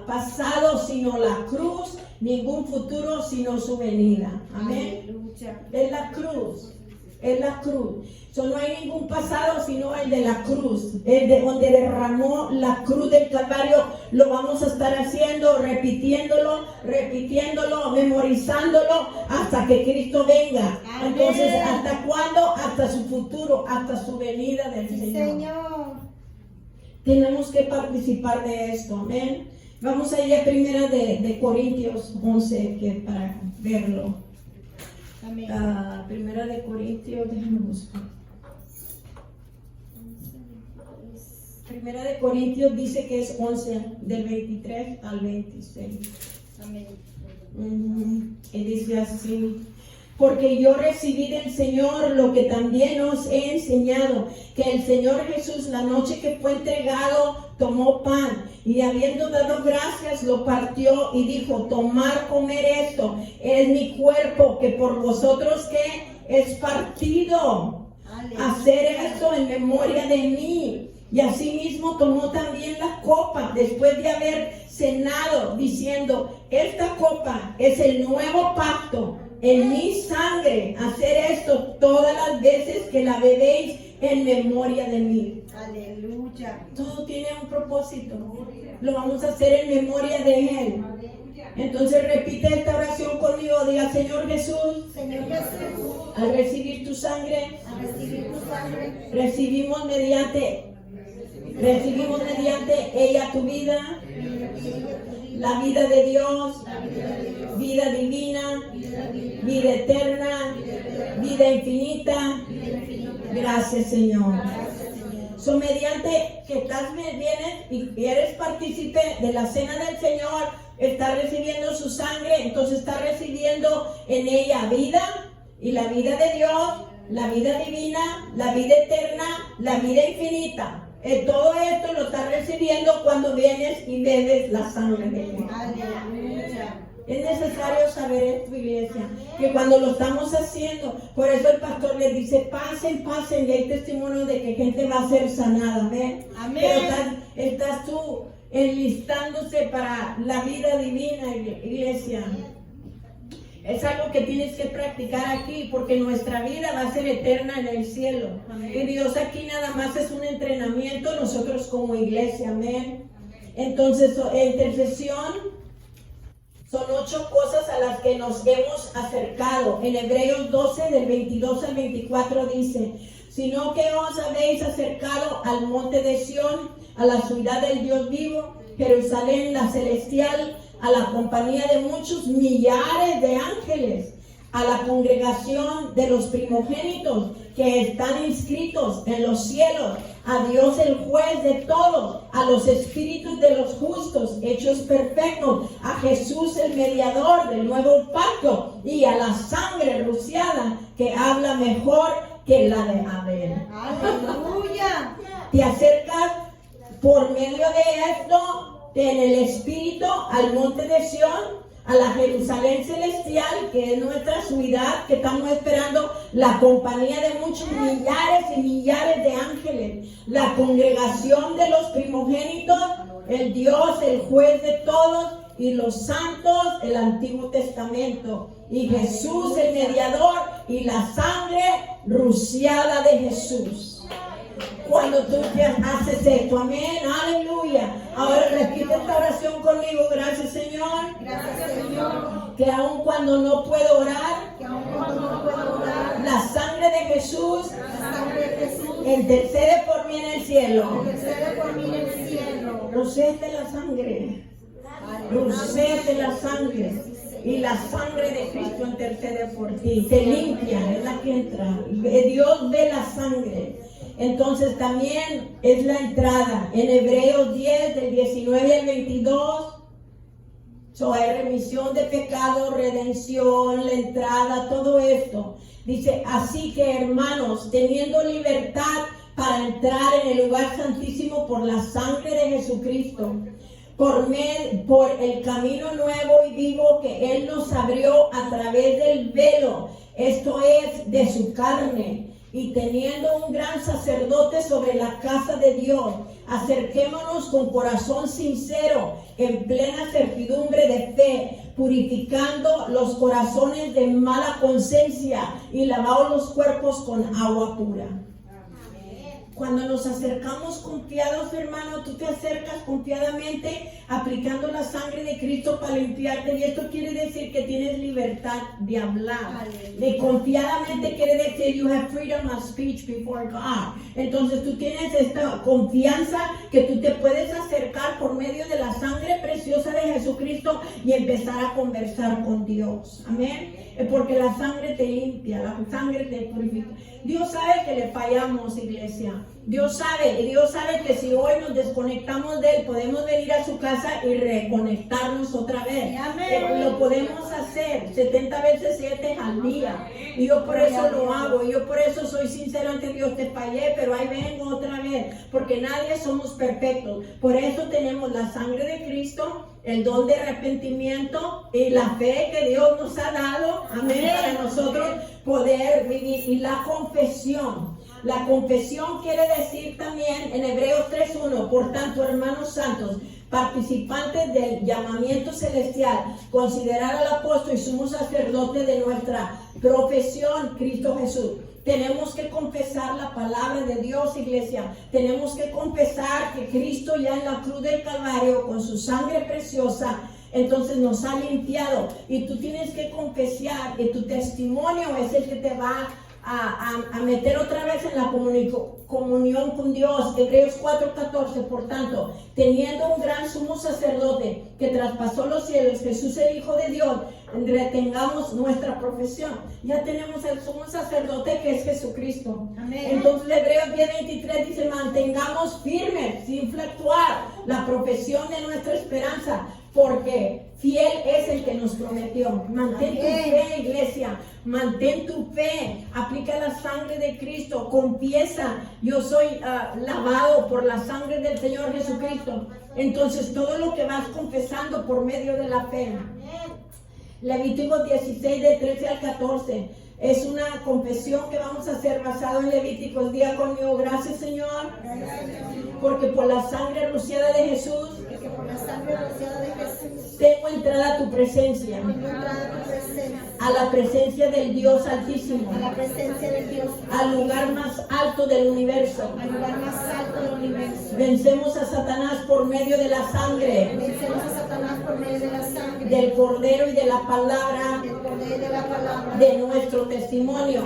pasado sino la cruz, ningún futuro sino su venida. Amén. Aleluya. Es la cruz. Es la cruz. No hay ningún pasado sino el de la cruz. El de donde derramó la cruz del Calvario. Lo vamos a estar haciendo, repitiéndolo, memorizándolo hasta que Cristo venga. Amén. Entonces, ¿hasta cuándo? Hasta su futuro, hasta su venida del Sí, Señor. Señor. Tenemos que participar de esto. Amén. Vamos a ir a Primera de Corintios 11 para verlo. Amén. Primera de Corintios, déjame buscar. Primera de Corintios dice que es 11, del 23 al 26. Amén. Y dice así: porque yo recibí del Señor lo que también os he enseñado, que el Señor Jesús, la noche que fue entregado, tomó pan, y habiendo dado gracias, lo partió y dijo: tomar, comer esto, es mi cuerpo, que por vosotros que es partido. Aleluya. Hacer esto en memoria de mí. Y asimismo tomó también la copa, después de haber cenado, diciendo, esta copa es el nuevo pacto en mi sangre. Hacer esto todas las veces que la bebéis en memoria de mí. Aleluya. Todo tiene un propósito. Lo vamos a hacer en memoria de Él. Entonces repite esta oración conmigo. Diga, Señor Jesús, Señor Jesús, al recibir tu sangre, al recibir tu sangre, recibimos mediante ella tu vida, la vida de Dios, vida divina, vida eterna, vida infinita. Gracias, Señor. So, mediante que vienes y eres partícipe de la cena del Señor, estás recibiendo su sangre, entonces estás recibiendo en ella vida, y la vida de Dios, la vida divina, la vida eterna, la vida infinita. Todo esto lo estás recibiendo cuando vienes y bebes la sangre de Cristo. aleluya. Es necesario saber esto, iglesia, que cuando lo estamos haciendo, por eso el pastor les dice, pasen, y hay testimonio de que gente va a ser sanada, ¿ven? Amén. Pero estás tú enlistándose para la vida divina, iglesia. Es algo que tienes que practicar aquí, porque nuestra vida va a ser eterna en el cielo. Amén. Y Dios aquí nada más es un entrenamiento, nosotros como iglesia, amén. Entonces, intercesión son 8 cosas a las que nos hemos acercado. En Hebreos 12, del 22 al 24 dice, sino que os habéis acercado al monte de Sión, a la ciudad del Dios vivo, Jerusalén la celestial, a la compañía de muchos millares de ángeles, a la congregación de los primogénitos que están inscritos en los cielos, a Dios el juez de todos, a los espíritus de los justos hechos perfectos, a Jesús el mediador del nuevo pacto, y a la sangre rociada que habla mejor que la de Abel. Aleluya. Te acercas por medio de esto en el Espíritu al monte de Sión, a la Jerusalén celestial, que es nuestra ciudad, que estamos esperando la compañía de muchos millares y millares de ángeles, la congregación de los primogénitos, el Dios, el juez de todos, y los santos del Antiguo Testamento, y Jesús el mediador, y la sangre rociada de Jesús. Cuando tú haces esto, amén, aleluya. Ahora repite esta oración conmigo. Gracias, Señor. Gracias, Señor. Que aun cuando no puedo orar, Que aun cuando no puedo orar, la sangre de Jesús la sangre de Jesús intercede por mí en el cielo. intercede por mí en el cielo. Rocéate la sangre. Rocéate la sangre. Y la sangre de Cristo intercede por ti. Te limpia, es la que entra. Dios ve la sangre. Entonces también es la entrada. En Hebreos 10, del 19 al 22, hay remisión de pecado, redención, la entrada, todo esto. Dice, así que hermanos, teniendo libertad para entrar en el lugar santísimo por la sangre de Jesucristo, por el camino nuevo y vivo que Él nos abrió a través del velo, esto es, de su carne, y teniendo un gran sacerdote sobre la casa de Dios, acerquémonos con corazón sincero, en plena certidumbre de fe, purificando los corazones de mala conciencia y lavados los cuerpos con agua pura. Cuando nos acercamos confiados, hermano, tú te acercas confiadamente aplicando la sangre de Cristo para limpiarte, y esto quiere decir que tienes libertad de hablar. De confiadamente quiere decir you have freedom of speech before God. Entonces tú tienes esta confianza que tú te puedes acercar por medio de la sangre preciosa de Jesucristo y empezar a conversar con Dios. Amén. Porque la sangre te limpia, la sangre te purifica. Dios sabe que le fallamos, iglesia. Dios sabe que si hoy nos desconectamos de Él, podemos venir a su casa y reconectarnos otra vez. Lo podemos hacer 70 veces 7 al día. Y yo por eso lo hago. Y yo por eso soy sincero ante Dios. Te fallé, pero ahí vengo otra vez. Porque nadie somos perfectos. Por eso tenemos la sangre de Cristo, el don de arrepentimiento y la fe que Dios nos ha dado. Amén. Para nosotros poder vivir. Y la confesión. La confesión quiere decir también en Hebreos 3:1, por tanto, hermanos santos, participantes del llamamiento celestial, considerar al apóstol y sumo sacerdote de nuestra profesión, Cristo Jesús. Tenemos que confesar la palabra de Dios, iglesia. Tenemos que confesar que Cristo ya en la cruz del Calvario, con su sangre preciosa, entonces nos ha limpiado. Y tú tienes que confesar que tu testimonio es el que te va a meter otra vez en la comunión con Dios. Hebreos 4:14, por tanto, teniendo un gran sumo sacerdote que traspasó los cielos, Jesús el Hijo de Dios, retengamos nuestra profesión. Ya tenemos el sumo sacerdote que es Jesucristo. Amén. Entonces Hebreos 10:23 dice, mantengamos firmes, sin fluctuar, la profesión de nuestra esperanza, porque fiel es el que nos prometió. Mantén tu fe, iglesia. Mantén tu fe. Aplica la sangre de Cristo. Confiesa, yo soy lavado por la sangre del Señor Jesucristo. Entonces todo lo que vas confesando por medio de la fe. Levítico 16, del 13 al 14. Es una confesión que vamos a hacer basado en Levíticos. Diga conmigo, gracias Señor, porque por la sangre rociada de Jesús, tengo entrada a tu presencia, a la presencia del Dios Altísimo, al lugar más alto del universo. Vencemos a Satanás por medio de la sangre del Cordero y de la palabra de nuestro testimonio,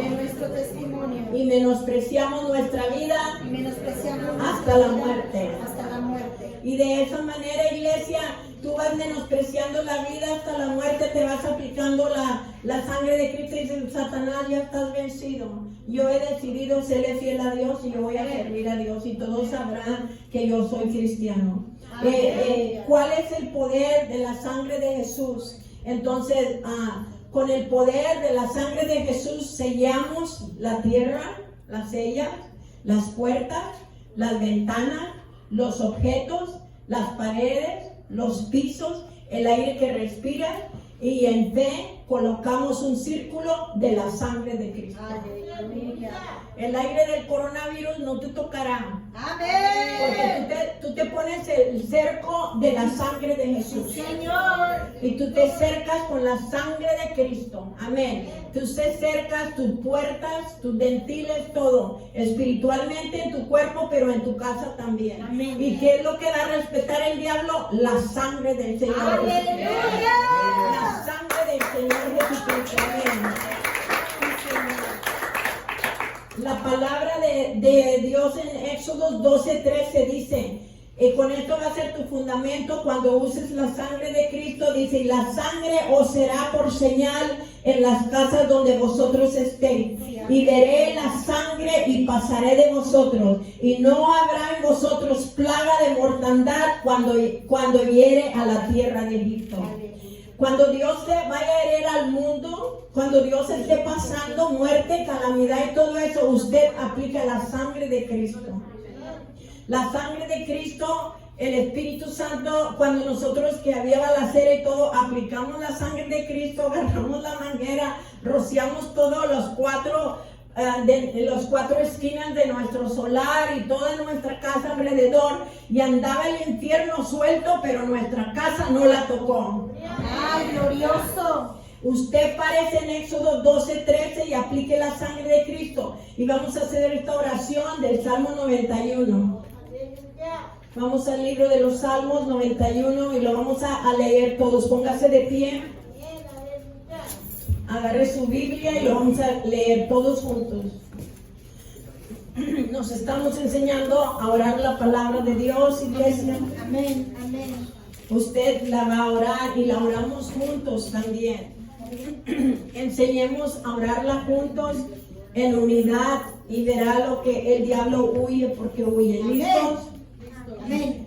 y menospreciamos nuestra vida hasta la muerte. Y de esa manera, iglesia, tú vas menospreciando la vida hasta la muerte, te vas aplicando la sangre de Cristo y dices, Satanás, ya estás vencido. Yo he decidido serle fiel a Dios y yo voy a servir a Dios y todos sabrán que yo soy cristiano. ¿Cuál es el poder de la sangre de Jesús? Entonces, con el poder de la sangre de Jesús sellamos la tierra, las sellas, las puertas, las ventanas, los objetos, las paredes, los pisos, el aire que respira, y en fe colocamos un círculo de la sangre de Cristo. El aire del coronavirus no te tocará. Porque tú te pones el cerco de la sangre de Jesús. Y tú te cercas con la sangre de Cristo. Amén. Tú te cercas tus puertas, tus ventiles, todo. Espiritualmente en tu cuerpo, pero en tu casa también. Amén. ¿Y qué es lo que va a respetar el diablo? La sangre del Señor. ¡Aleluya! La sangre del Señor Jesucristo. Amén. La palabra de Dios en Éxodo 12:13 dice, con esto va a ser tu fundamento cuando uses la sangre de Cristo, dice, y la sangre os será por señal en las casas donde vosotros estéis, y veré la sangre y pasaré de vosotros, y no habrá en vosotros plaga de mortandad cuando hiere a la tierra de Egipto. Cuando Dios te vaya a herir al mundo, cuando Dios esté pasando muerte, calamidad y todo eso, usted aplica la sangre de Cristo. La sangre de Cristo, el Espíritu Santo, cuando nosotros que había balacera y todo, aplicamos la sangre de Cristo, agarramos la manguera, rociamos todos los cuatro esquinas de nuestro solar y toda nuestra casa alrededor, y andaba el infierno suelto, pero nuestra casa no la tocó. ¡Ay, glorioso! Usted parece en Éxodo 12:13 y aplique la sangre de Cristo. Y vamos a hacer esta oración del Salmo 91. Vamos al libro de los Salmos 91 y lo vamos a leer todos. Póngase de pie. Agarre su Biblia y lo vamos a leer todos juntos. Nos estamos enseñando a orar la palabra de Dios, iglesia. Amén, amén. Usted la va a orar y la oramos juntos también. Enseñemos a orarla juntos en unidad y verá lo que el diablo huye, porque huye. ¿Listos? Amén.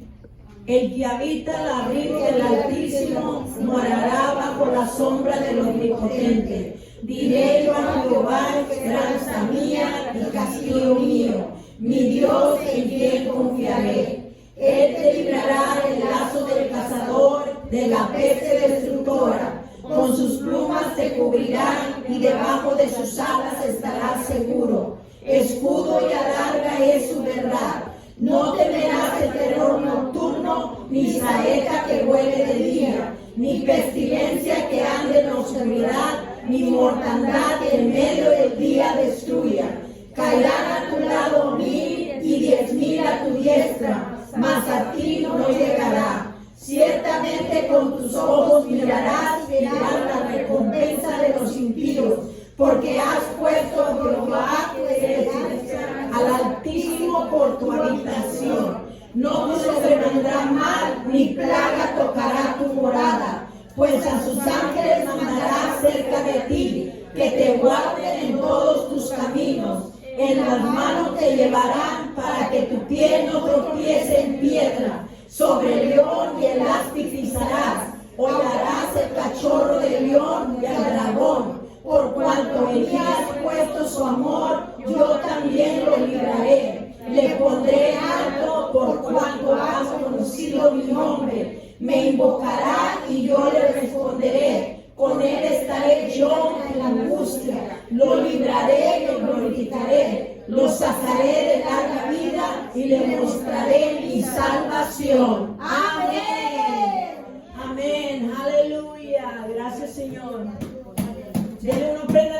El que habita al abrigo del Altísimo morará bajo la sombra del Omnipotente. Diré yo a Jehová, esperanza mía y castillo mío, mi Dios en quien confiaré. Él te librará del lazo del cazador, de la peste destructora. Con sus plumas te cubrirán y debajo de sus alas estarás seguro. Escudo y adarga es su verdad. No temerás el terror nocturno, ni saeta que huele de día, ni pestilencia que ande en la oscuridad, ni mortandad que en medio del día destruya. Caerán a tu lado 1000 y 10,000 a tu diestra, mas a ti no llegará. Ciertamente con tus ojos mirarás y verás la recompensa de los impíos, porque has puesto a Jehová tu derecha, al Altísimo por tu habitación. No te sobrevendrá mal, ni plaga tocará tu morada, pues a sus ángeles mandará cerca de ti, que te guarden en todos tus caminos. En las manos te llevarán para que tu pie no tropiece en piedra. Sobre el león y el áspid pisarás, hollarás el cachorro del león y al dragón. Por cuanto en mí has puesto su amor, yo también lo libraré. Le pondré alto por cuanto has conocido mi nombre. Me invocará y yo le responderé. Con él estaré yo en la angustia. Lo libraré y lo glorificaré. Lo sacaré de larga vida y le mostraré mi salvación. Amén. Amén. Aleluya. Gracias, Señor. Denle una ofrenda.